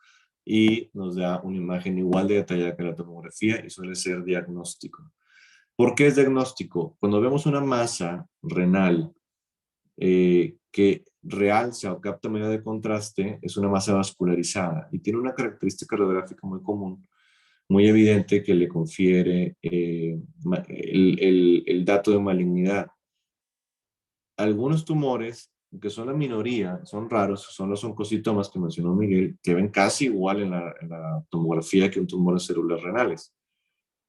y nos da una imagen igual de detallada que la tomografía y suele ser diagnóstico. ¿Por qué es diagnóstico? Cuando vemos una masa renal que realza o capta medida de contraste, es una masa vascularizada y tiene una característica radiográfica muy común, muy evidente, que le confiere el dato de malignidad. Algunos tumores, que son la minoría, son raros, son los oncocitomas que mencionó Miguel, que ven casi igual en la tomografía que un tumor de células renales.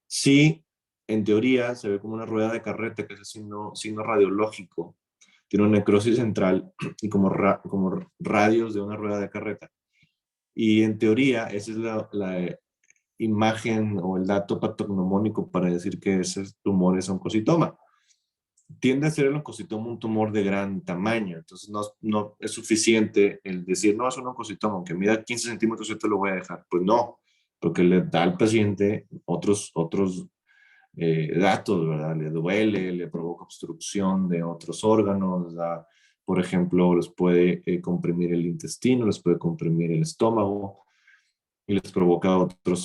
Sí, en teoría se ve como una rueda de carreta, que es el signo radiológico. Tiene una necrosis central y como radios de una rueda de carreta. Y en teoría esa es la imagen o el dato patognomónico para decir que ese tumor es oncocitoma. Tiende a ser el oncocitoma un tumor de gran tamaño, entonces no es suficiente el decir, no, es un oncocitoma, aunque mida 15 centímetros, yo te lo voy a dejar. Pues no, porque le da al paciente otros datos, ¿verdad? Le duele, le provoca obstrucción de otros órganos, por ejemplo, les puede comprimir el intestino, les puede comprimir el estómago y les provoca otros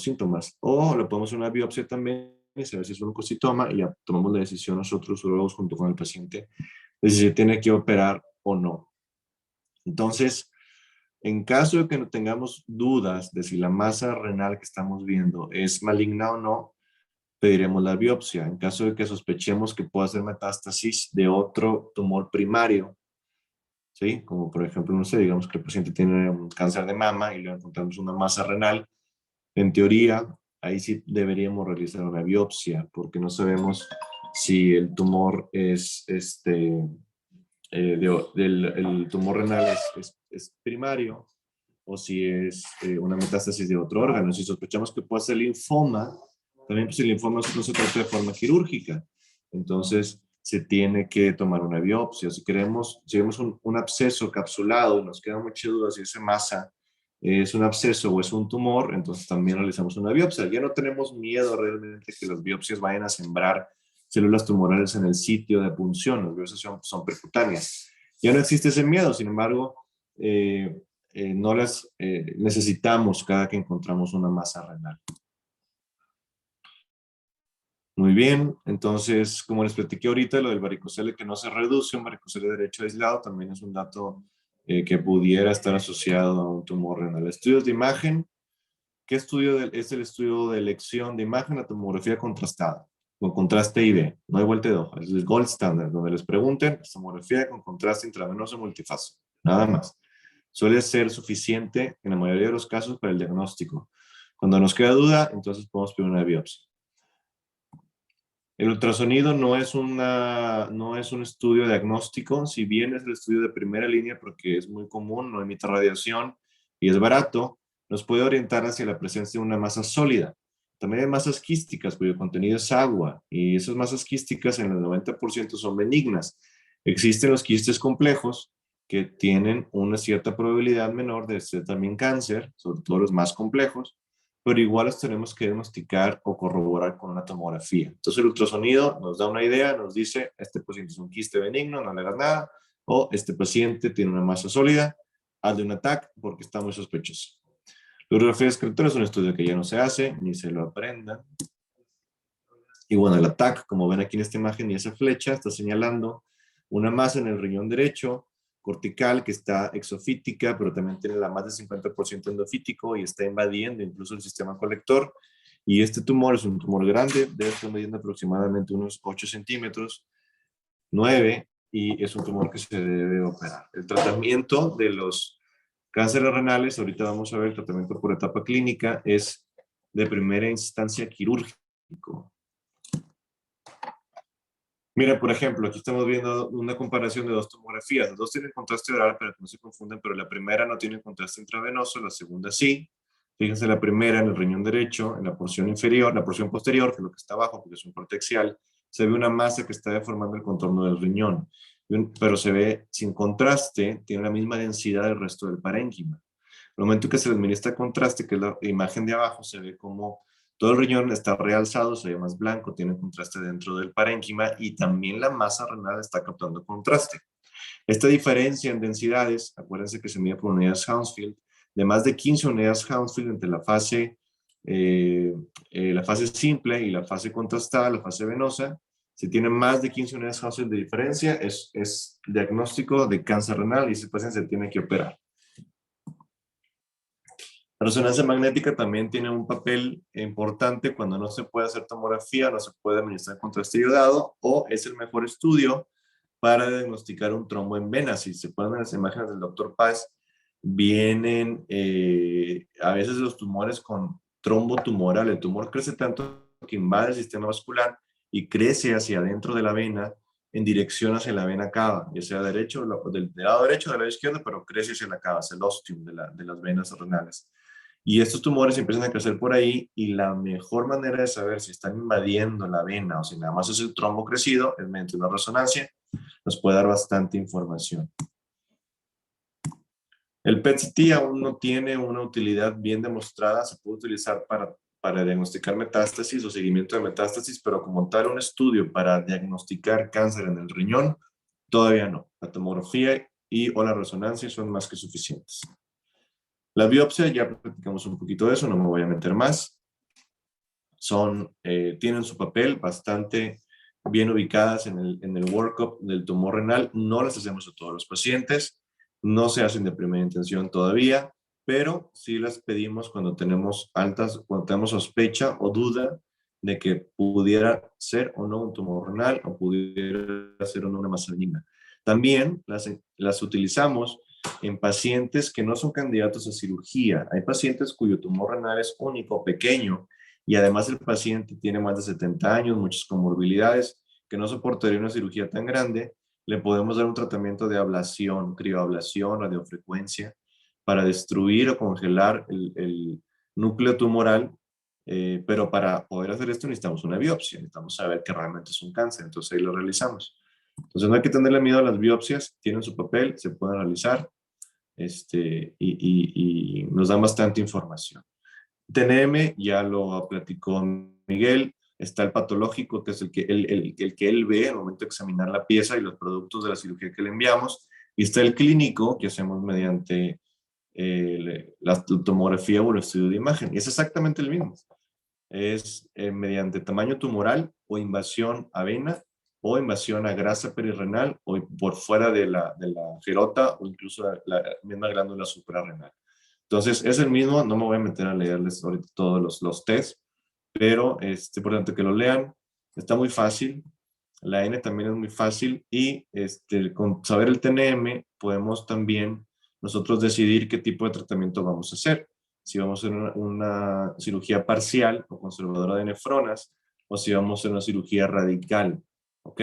síntomas. O le podemos hacer una biopsia también y saber si es un oncocitoma y ya tomamos la decisión nosotros, urólogos, junto con el paciente, de si se tiene que operar o no. Entonces, en caso de que no tengamos dudas de si la masa renal que estamos viendo es maligna o no, pediremos la biopsia. En caso de que sospechemos que pueda ser metástasis de otro tumor primario, ¿sí? Como por ejemplo, no sé, digamos que el paciente tiene un cáncer de mama y le encontramos una masa renal, en teoría, ahí sí deberíamos realizar una biopsia, porque no sabemos si el tumor es, el tumor renal es primario o si es una metástasis de otro órgano. Si sospechamos que puede ser linfoma, también pues el linfoma no se trata de forma quirúrgica. Entonces se tiene que tomar una biopsia. Si vemos un absceso capsulado y nos queda mucha duda si esa masa es un absceso o es un tumor, entonces también realizamos una biopsia. Ya no tenemos miedo realmente que las biopsias vayan a sembrar células tumorales en el sitio de punción. Las biopsias son percutáneas. Ya no existe ese miedo, sin embargo, no las necesitamos cada que encontramos una masa renal. Muy bien, entonces, como les platiqué ahorita, lo del varicocele que no se reduce, un varicocele derecho aislado también es un dato que pudiera estar asociado a un tumor renal. Estudios de imagen, ¿qué estudio es el estudio de elección de imagen? La tomografía contrastada, con contraste IV, no hay vuelta de hoja, es el gold standard, donde les pregunten, tomografía con contraste intravenoso multifase, nada más. Suele ser suficiente en la mayoría de los casos para el diagnóstico. Cuando nos queda duda, entonces podemos pedir una biopsia. El ultrasonido no es un estudio diagnóstico, si bien es el estudio de primera línea porque es muy común, no emite radiación y es barato, nos puede orientar hacia la presencia de una masa sólida. También hay masas quísticas cuyo contenido es agua y esas masas quísticas en el 90% son benignas. Existen los quistes complejos que tienen una cierta probabilidad menor de ser también cáncer, sobre todo los más complejos, pero igual los tenemos que diagnosticar o corroborar con una tomografía. Entonces el ultrasonido nos da una idea, nos dice, este paciente es un quiste benigno, no le hagas nada, o este paciente tiene una masa sólida, hazle un TAC porque está muy sospechoso. La radiografía descriptora es un estudio que ya no se hace, ni se lo aprendan. Y bueno, el TAC, como ven aquí en esta imagen, y esa flecha está señalando una masa en el riñón derecho, cortical, que está exofítica, pero también tiene la más del 50% endofítico y está invadiendo incluso el sistema colector. Y este tumor es un tumor grande, debe estar midiendo aproximadamente unos 8 centímetros, 9, y es un tumor que se debe operar. El tratamiento de los cánceres renales, ahorita vamos a ver el tratamiento por etapa clínica, es de primera instancia quirúrgico. Mira, por ejemplo, aquí estamos viendo una comparación de dos tomografías. Las dos tienen contraste oral, pero que no se confunden, pero la primera no tiene contraste intravenoso, la segunda sí. Fíjense, la primera en el riñón derecho, en la porción inferior, la porción posterior, que es lo que está abajo, porque es un corte axial, se ve una masa que está deformando el contorno del riñón, pero se ve sin contraste, tiene la misma densidad del resto del parénquima. Al momento que se le administra contraste, que es la imagen de abajo, se ve como todo el riñón está realzado, se ve más blanco, tiene contraste dentro del parénquima y también la masa renal está captando contraste. Esta diferencia en densidades, acuérdense que se mide por unidades Hounsfield, de más de 15 unidades Hounsfield entre la fase simple y la fase contrastada, la fase venosa. Si tiene más de 15 unidades Hounsfield de diferencia, es diagnóstico de cáncer renal y ese paciente se tiene que operar. La resonancia magnética también tiene un papel importante cuando no se puede hacer tomografía, no se puede administrar contraste iodado o es el mejor estudio para diagnosticar un trombo en venas. Si se pueden ver las imágenes del doctor Paz, vienen a veces los tumores con trombo tumoral. El tumor crece tanto que invade el sistema vascular y crece hacia adentro de la vena en dirección hacia la vena cava, ya sea derecho, del lado derecho o del lado izquierdo, pero crece hacia la cava, hacia el ostium de las venas renales. Y estos tumores empiezan a crecer por ahí y la mejor manera de saber si están invadiendo la vena o si nada más es el trombo crecido es mediante una resonancia. Nos puede dar bastante información. El PET-CT aún no tiene una utilidad bien demostrada. Se puede utilizar para diagnosticar metástasis o seguimiento de metástasis, pero como tal un estudio para diagnosticar cáncer en el riñón, todavía no. La tomografía o la resonancia son más que suficientes. La biopsia, ya platicamos un poquito de eso, no me voy a meter más. Tienen su papel bastante bien ubicadas en el workup del tumor renal. No las hacemos a todos los pacientes, no se hacen de primera intención todavía, pero sí las pedimos cuando tenemos sospecha o duda de que pudiera ser o no un tumor renal o pudiera ser o no una masa benigna. También las utilizamos en pacientes que no son candidatos a cirugía. Hay pacientes cuyo tumor renal es único, pequeño, y además el paciente tiene más de 70 años, muchas comorbilidades, que no soportaría una cirugía tan grande. Le podemos dar un tratamiento de ablación, crioablación, radiofrecuencia, para destruir o congelar el núcleo tumoral, pero para poder hacer esto necesitamos una biopsia, necesitamos saber que realmente es un cáncer, entonces ahí lo realizamos. Entonces no hay que tenerle miedo a las biopsias, tienen su papel, se pueden realizar y nos dan bastante información. TNM, ya lo platicó Miguel, está el patológico, que es el que él ve al momento de examinar la pieza y los productos de la cirugía que le enviamos, y está el clínico, que hacemos mediante la tomografía o el estudio de imagen, y es exactamente el mismo. Es mediante tamaño tumoral o invasión a vena o invasión a grasa perirrenal o por fuera de la gerota o incluso la misma glándula suprarrenal. Entonces, es el mismo, no me voy a meter a leerles ahorita todos los test, pero es importante que lo lean. Está muy fácil, la N también es muy fácil y con saber el TNM podemos también nosotros decidir qué tipo de tratamiento vamos a hacer. Si vamos a hacer una cirugía parcial o conservadora de nefronas o si vamos a hacer una cirugía radical, ¿ok?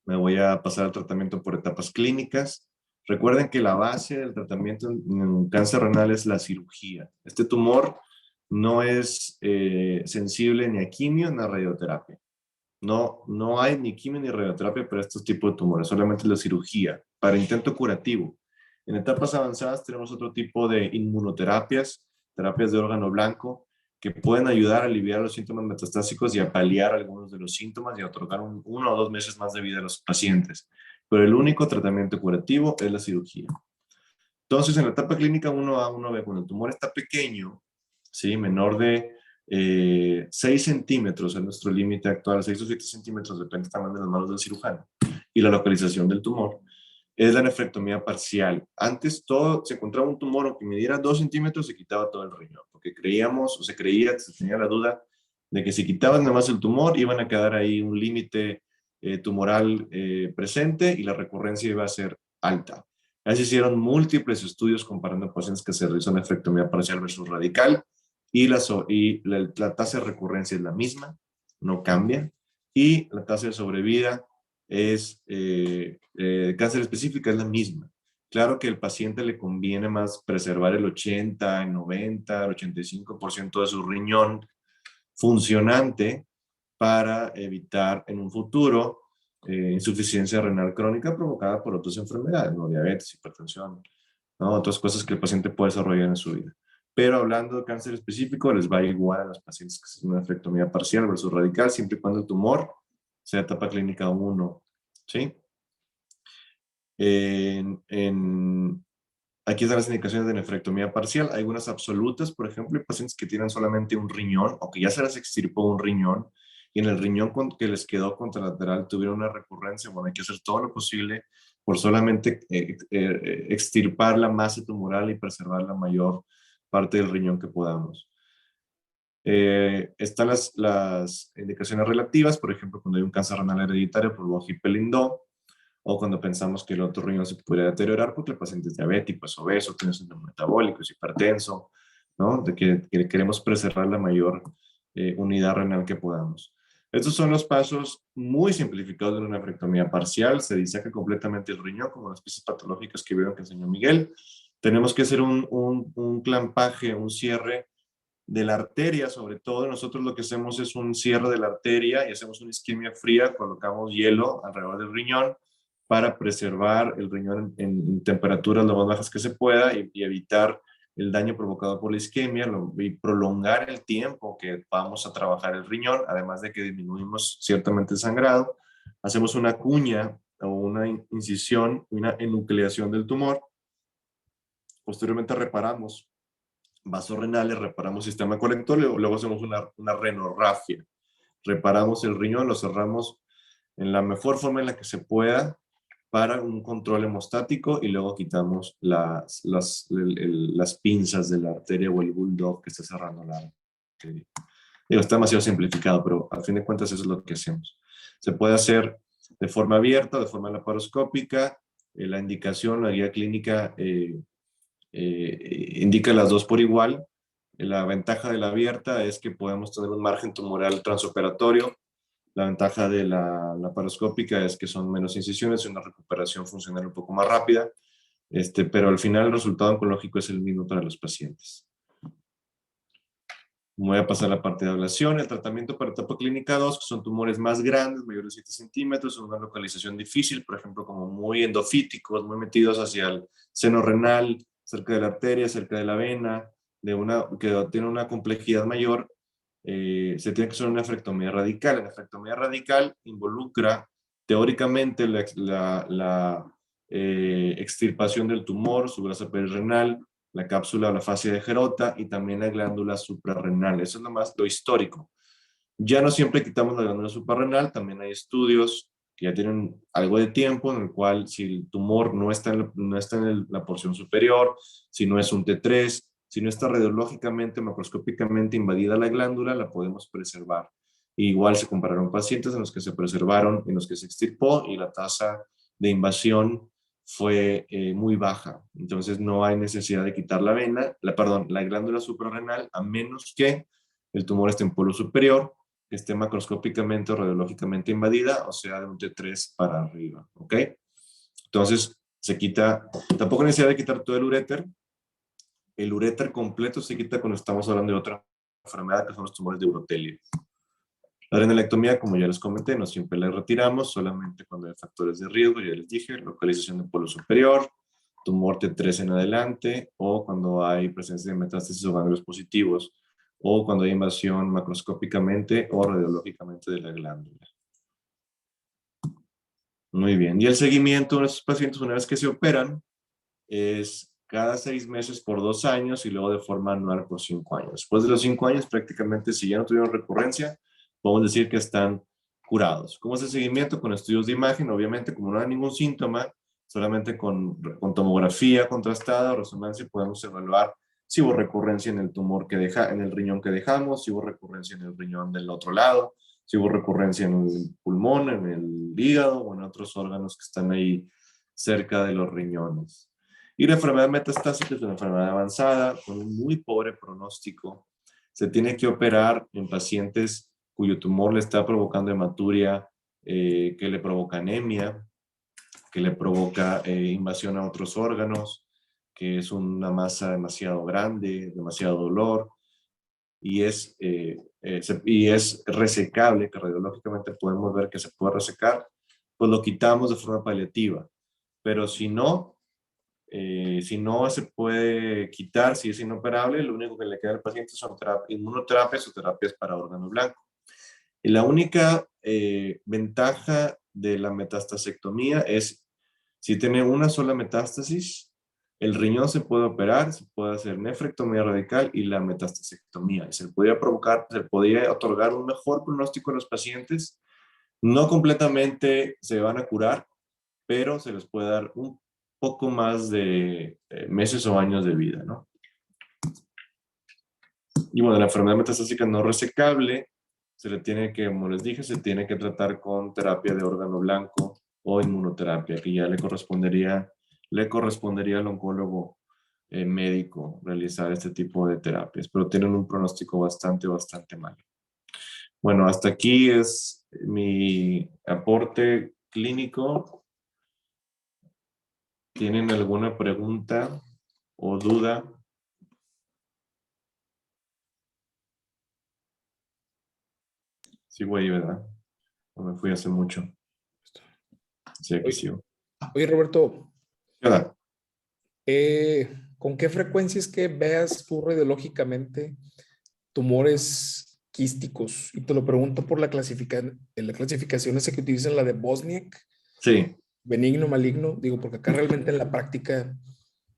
Me voy a pasar al tratamiento por etapas clínicas. Recuerden que la base del tratamiento en cáncer renal es la cirugía. Este tumor no es sensible ni a quimio ni a radioterapia. No hay ni quimio ni radioterapia para estos tipos de tumores, solamente la cirugía, para intento curativo. En etapas avanzadas tenemos otro tipo de inmunoterapias, terapias de órgano blanco, que pueden ayudar a aliviar los síntomas metastásicos y a paliar algunos de los síntomas y a otorgar 1 o 2 meses más de vida a los pacientes. Pero el único tratamiento curativo es la cirugía. Entonces, en la etapa clínica 1A, 1B, cuando el tumor está pequeño, ¿sí? Menor de 6 centímetros es nuestro límite actual, 6 o 7 centímetros, depende del tamaño de las manos del cirujano y la localización del tumor, es la nefrectomía parcial. Antes todo, se encontraba un tumor, aunque midiera 2 centímetros, se quitaba todo el riñón, porque creíamos, o se creía, se tenía la duda de que si quitaban nada más el tumor, iban a quedar ahí un límite tumoral presente y la recurrencia iba a ser alta. Así hicieron múltiples estudios comparando pacientes que se realizó nefrectomía parcial versus radical, y la tasa de recurrencia es la misma, no cambia, y la tasa de sobrevida es cáncer específica es la misma. Claro que al paciente le conviene más preservar el 80, el 90, el 85% de su riñón funcionante para evitar en un futuro insuficiencia renal crónica provocada por otras enfermedades, ¿no? Diabetes, hipertensión, ¿no? Otras cosas que el paciente puede desarrollar en su vida. Pero hablando de cáncer específico, les va igual a los pacientes que hacen una nefrectomía parcial versus radical, siempre y cuando el tumor sea etapa clínica 1, ¿sí? Aquí están las indicaciones de nefrectomía parcial. Hay algunas absolutas, por ejemplo, hay pacientes que tienen solamente un riñón o que ya se les extirpó un riñón y en el riñón que les quedó contralateral tuvieron una recurrencia. Bueno, hay que hacer todo lo posible por solamente extirpar la masa tumoral y preservar la mayor parte del riñón que podamos. Están las indicaciones relativas, por ejemplo, cuando hay un cáncer renal hereditario por Bohgy-Pelindó, o cuando pensamos que el otro riñón se podría deteriorar porque el paciente es diabético, es obeso, tiene síndrome metabólico, es hipertenso, ¿no? De que queremos preservar la mayor unidad renal que podamos. Estos son los pasos muy simplificados de una nefrectomía parcial. Se diseca completamente el riñón, como las piezas patológicas que vieron que enseñó Miguel. Tenemos que hacer un clampaje, un cierre de la arteria, sobre todo. Nosotros lo que hacemos es un cierre de la arteria y hacemos una isquemia fría, colocamos hielo alrededor del riñón para preservar el riñón en temperaturas lo más bajas que se pueda y evitar el daño provocado por la isquemia y prolongar el tiempo que vamos a trabajar el riñón, además de que disminuimos ciertamente el sangrado. Hacemos una cuña o una incisión, una enucleación del tumor. Posteriormente reparamos vasos renales, reparamos sistema colector, luego hacemos una renorrafia. Reparamos el riñón, lo cerramos en la mejor forma en la que se pueda para un control hemostático y luego quitamos las pinzas de la arteria o el bulldog que está cerrando la arteria. Digo, está demasiado simplificado, pero a fin de cuentas eso es lo que hacemos. Se puede hacer de forma abierta, de forma laparoscópica. La indicación, la guía clínica indica las dos por igual. La ventaja de la abierta es que podemos tener un margen tumoral transoperatorio. La ventaja de la laparoscópica es que son menos incisiones y una recuperación funcional un poco más rápida, pero al final el resultado oncológico es el mismo para los pacientes. Voy a pasar a la parte de ablación. El tratamiento para etapa clínica 2, que son tumores más grandes, mayores de 7 centímetros, una localización difícil, por ejemplo, como muy endofíticos, muy metidos hacia el seno renal, cerca de la arteria, cerca de la vena, que tiene una complejidad mayor, se tiene que hacer una nefrectomía radical. La nefrectomía radical involucra teóricamente la extirpación del tumor, su grasa perirenal, la cápsula o la fascia de Gerota y también la glándula suprarrenal. Eso es lo histórico. Ya no siempre quitamos la glándula suprarrenal, también hay estudios que ya tienen algo de tiempo en el cual si el tumor no está en la porción superior, si no es un T3, si no está radiológicamente, macroscópicamente invadida la glándula, la podemos preservar. Igual se compararon pacientes en los que se preservaron, en los que se extirpó y la tasa de invasión fue muy baja. Entonces no hay necesidad de quitar la la glándula suprarrenal, a menos que el tumor esté en polo superior, que esté macroscópicamente o radiológicamente invadida, o sea, de un T3 para arriba, ¿ok? Entonces se quita, tampoco hay necesidad de quitar todo el uréter. El uréter completo se quita cuando estamos hablando de otra enfermedad, que son los tumores de urotelio. La adrenalectomía, como ya les comenté, no siempre la retiramos, solamente cuando hay factores de riesgo, ya les dije, localización del polo superior, tumor T3 en adelante, o cuando hay presencia de metástasis o ganglios positivos, o cuando hay invasión macroscópicamente o radiológicamente de la glándula. Muy bien. Y el seguimiento de estos pacientes una vez que se operan es cada 6 meses por 2 años y luego de forma anual por 5 años. Después de los 5 años, prácticamente, si ya no tuvieron recurrencia, podemos decir que están curados. ¿Cómo es el seguimiento? Con estudios de imagen, obviamente, como no hay ningún síntoma, solamente con tomografía contrastada o resonancia podemos evaluar si hubo recurrencia en el tumor en el riñón que dejamos, si hubo recurrencia en el riñón del otro lado, si hubo recurrencia en el pulmón, en el hígado o en otros órganos que están ahí cerca de los riñones. Y la enfermedad metastásica es una enfermedad avanzada con un muy pobre pronóstico. Se tiene que operar en pacientes cuyo tumor le está provocando hematuria, que le provoca anemia, que le provoca invasión a otros órganos, que es una masa demasiado grande, demasiado dolor, y es resecable, que radiológicamente podemos ver que se puede resecar, pues lo quitamos de forma paliativa. Pero si no se puede quitar, si es inoperable, lo único que le queda al paciente son inmunoterapias o terapias para órgano blanco. Y la única ventaja de la metastastectomía es si tiene una sola metástasis, el riñón se puede operar, se puede hacer nefrectomía radical y la metastastectomía. Y se podría otorgar un mejor pronóstico a los pacientes. No completamente se van a curar, pero se les puede dar un poco más de meses o años de vida, ¿no? Y bueno, la enfermedad metastásica no resecable se le tiene que, como les dije, se tiene que tratar con terapia de órgano blanco o inmunoterapia, que ya le correspondería al oncólogo médico realizar este tipo de terapias, pero tienen un pronóstico bastante malo. Bueno, hasta aquí es mi aporte clínico. ¿Tienen alguna pregunta o duda? Sí, güey, ¿verdad? No me fui hace mucho. Sí, aquí sigo. Oye, Roberto, ¿Qué edad? ¿con qué frecuencia es que veas tú radiológicamente tumores quísticos? Y te lo pregunto por la clasificación esa que utilizan, la de Bosniak, Sí. benigno, maligno. Digo, porque acá realmente en la práctica,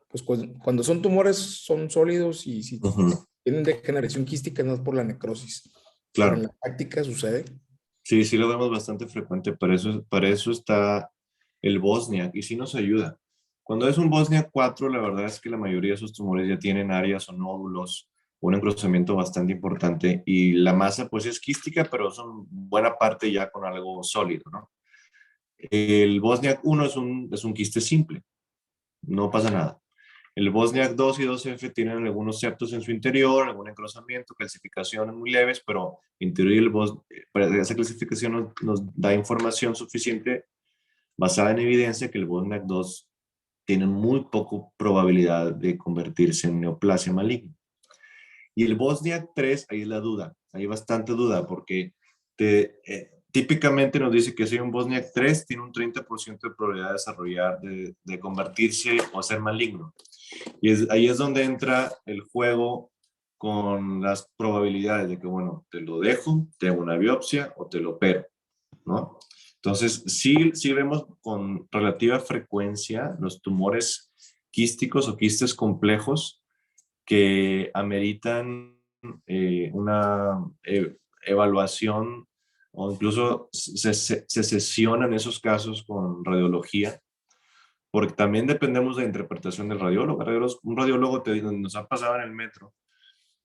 pues cuando son tumores son sólidos y si tienen degeneración quística no es por la necrosis. Claro. Pero en la práctica sucede. Sí, sí lo vemos bastante frecuente. Para eso está el Bosniak y sí nos ayuda. Cuando es un Bosniak 4, la verdad es que la mayoría de esos tumores ya tienen áreas o nódulos un engrosamiento bastante importante y la masa pues es quística, pero son buena parte ya con algo sólido, ¿no? El Bosniak 1 es un quiste simple, no pasa nada. El Bosniak 2 y 2F tienen algunos septos en su interior, algún engrosamiento, calcificaciones muy leves, pero en teoría esa clasificación nos da información suficiente basada en evidencia que el Bosniak 2 tiene muy poco probabilidad de convertirse en neoplasia maligna. Y el Bosniak 3, ahí es la duda, hay bastante duda, porque típicamente nos dice que si hay un Bosniak 3, tiene un 30% de probabilidad de desarrollar, de convertirse o ser maligno. Y ahí es donde entra el juego con las probabilidades de que, bueno, te lo dejo, te hago una biopsia o te lo opero, ¿no? Entonces, sí vemos con relativa frecuencia los tumores quísticos o quistes complejos que ameritan una evaluación o incluso se sesionan esos casos con radiología, porque también dependemos de la interpretación del radiólogo. Un radiólogo nos ha pasado en el metro,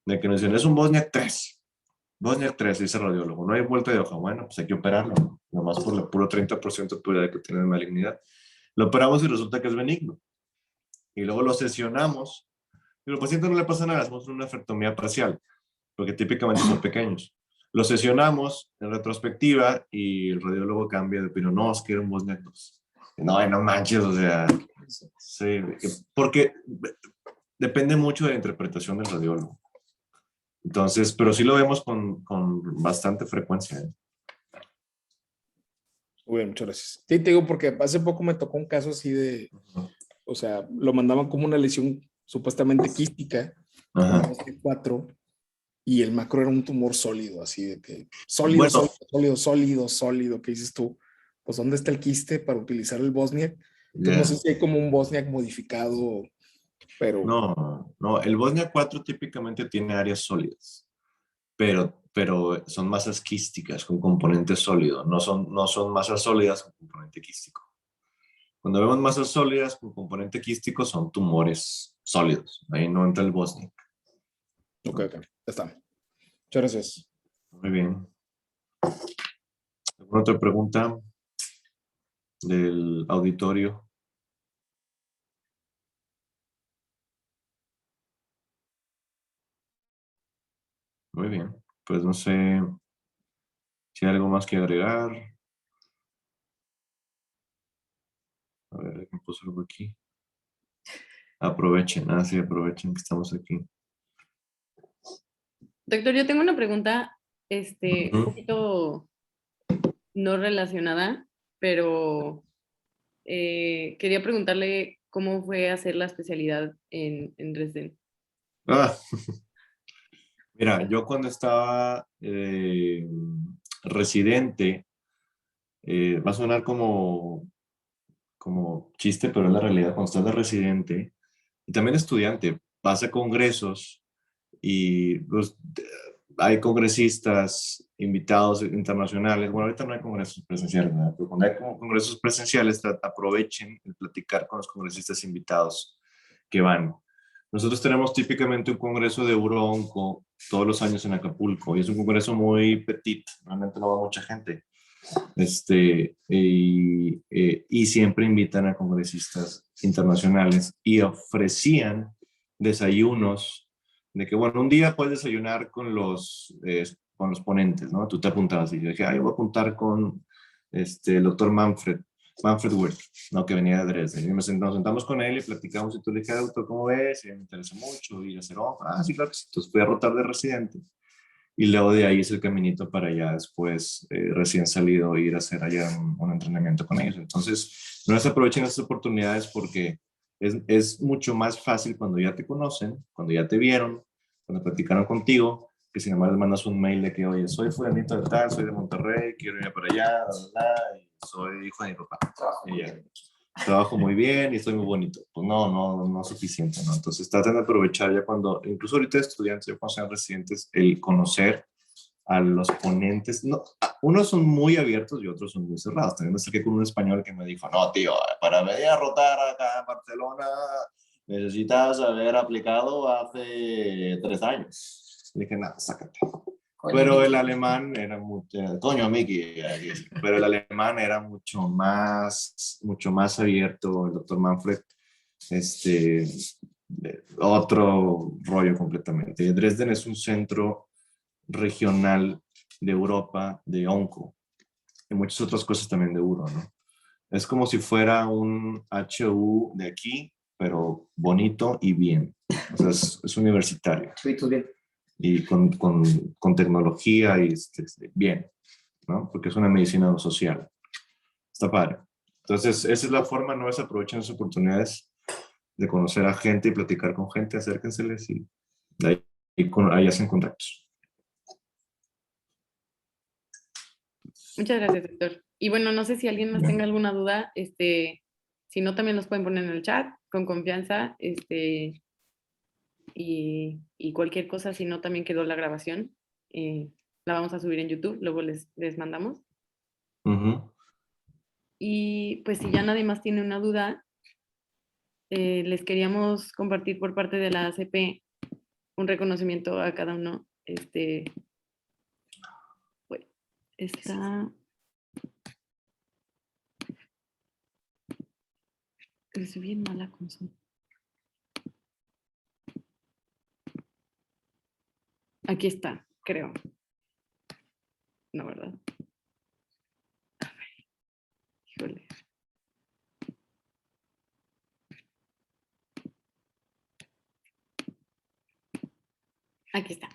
de que nos dicen, es un Bosniak 3. Bosniak 3, dice el radiólogo, no hay vuelta de hoja. Bueno, pues hay que operarlo, nomás por el puro 30% de probabilidad de que tiene malignidad. Lo operamos y resulta que es benigno. Y luego lo sesionamos y al paciente no le pasa nada, hacemos una nefrectomía parcial, porque típicamente son pequeños. Lo sesionamos en retrospectiva y el radiólogo cambia de opinión. No, es que era un Bosniak 2. No, no manches, o sea, sí, porque depende mucho de la interpretación del radiólogo. Entonces, pero sí lo vemos con bastante frecuencia. Muy bien, muchas gracias. Sí, te digo porque hace poco me tocó un caso así de, o sea, lo mandaban como una lesión supuestamente quística, Ajá. 4, y el macro era un tumor sólido, así de que Bueno, sólido, que dices tú, pues ¿dónde está el quiste para utilizar el Bosniak? Entonces yeah. no sé si hay como un Bosniak modificado, pero... No, el Bosniak 4 típicamente tiene áreas sólidas, pero son masas quísticas con componente sólido, no son masas sólidas con componente quístico. Cuando vemos masas sólidas con componente quístico son tumores sólidos, ahí no entra el Bosniak. Ok, ya está. Muchas gracias. Muy bien. ¿Alguna otra pregunta del auditorio? Muy bien. Pues no sé si hay algo más que agregar. A ver, ¿me puso algo aquí? Aprovechen, sí, aprovechen que estamos aquí. Doctor, yo tengo una pregunta, un Ujú. poquito no relacionada, pero quería preguntarle cómo fue hacer la especialidad en Dresden. Ah, mira, yo cuando estaba residente, va a sonar como chiste, pero es la realidad. Cuando estás de residente y también estudiante, vas a congresos y pues, hay congresistas invitados internacionales. Bueno, ahorita no hay congresos presenciales, ¿verdad? Pero cuando hay congresos presenciales, aprovechen el platicar con los congresistas invitados que van. Nosotros tenemos típicamente un congreso de Uroonco todos los años en Acapulco y es un congreso muy petit, realmente no va mucha gente. Y siempre invitan a congresistas internacionales y ofrecían desayunos de que, bueno, un día puedes desayunar con los ponentes, ¿no? Tú te apuntabas y yo dije, yo voy a apuntar con el doctor Manfred Wirth, ¿no? Que venía de Dresden. Y nos sentamos con él y platicamos y tú le dije, doctor, ¿cómo ves? Y me interesa mucho ir a hacer, sí, claro que sí. Entonces fui a rotar de residente. Y luego de ahí es el caminito para allá después, recién salido, ir a hacer allá un entrenamiento con ellos. Entonces, no se aprovechen estas oportunidades porque es mucho más fácil cuando ya te conocen, cuando ya te vieron, cuando platicaron contigo, que si nomás les mandas un mail de que, oye, soy fulanito de tal, soy de Monterrey, quiero ir para allá, y soy hijo de mi papá. Y ya, trabajo muy bien y estoy muy bonito. Pues no es suficiente, ¿no? Entonces traten de aprovechar ya cuando, incluso ahorita estudiantes, ya cuando sean residentes, el conocer a los ponentes. No, unos son muy abiertos y otros son muy cerrados. También me acerqué con un español que me dijo, no, tío, para venir a rotar acá en Barcelona necesitas haber aplicado hace 3 años. Dije, nada, sácate. Pero el alemán era mucho, coño, Miki, pero el alemán era mucho más abierto, el doctor Manfred, otro rollo completamente. Dresden es un centro regional de Europa de onco y muchas otras cosas también de uro, ¿no? Es como si fuera un HU de aquí, pero bonito y bien. O sea, es universitario. Sí, tú bien. Y con tecnología y bien, ¿no? Porque es una medicina social. Está padre. Entonces, esa es la forma, no es aprovechar las oportunidades de conocer a gente y platicar con gente, acérquenseles y de ahí hacen contactos. Muchas gracias, doctor. Y bueno, no sé si alguien más tenga alguna duda, si no, también los pueden poner en el chat con confianza, y cualquier cosa, si no, también quedó la grabación, la vamos a subir en YouTube, luego les mandamos. Y pues si ya nadie más tiene una duda, les queríamos compartir por parte de la ACP un reconocimiento a cada uno. Bueno, está... Estoy bien mala con su... Aquí está, creo. No, ¿verdad? A ver, híjole. Aquí está.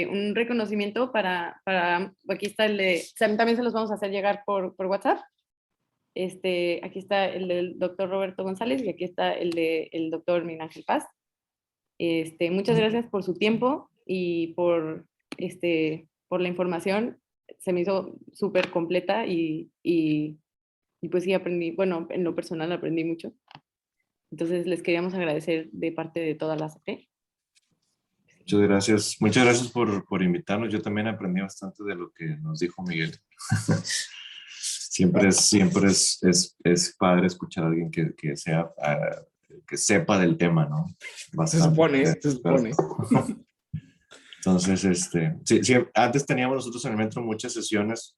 Un reconocimiento aquí está el de, también se los vamos a hacer llegar por WhatsApp. Aquí está el del doctor Roberto González y aquí está el del doctor Miguel Ángel Paz. Muchas gracias por su tiempo y por la información. Se me hizo súper completa y pues sí aprendí, bueno, en lo personal aprendí mucho. Entonces les queríamos agradecer de parte de toda la ACP. Muchas gracias por invitarnos. Yo también aprendí bastante de lo que nos dijo Miguel. Siempre es padre escuchar a alguien que sepa del tema, ¿no? Bastante. Se supone. Entonces, sí, antes teníamos nosotros en el metro muchas sesiones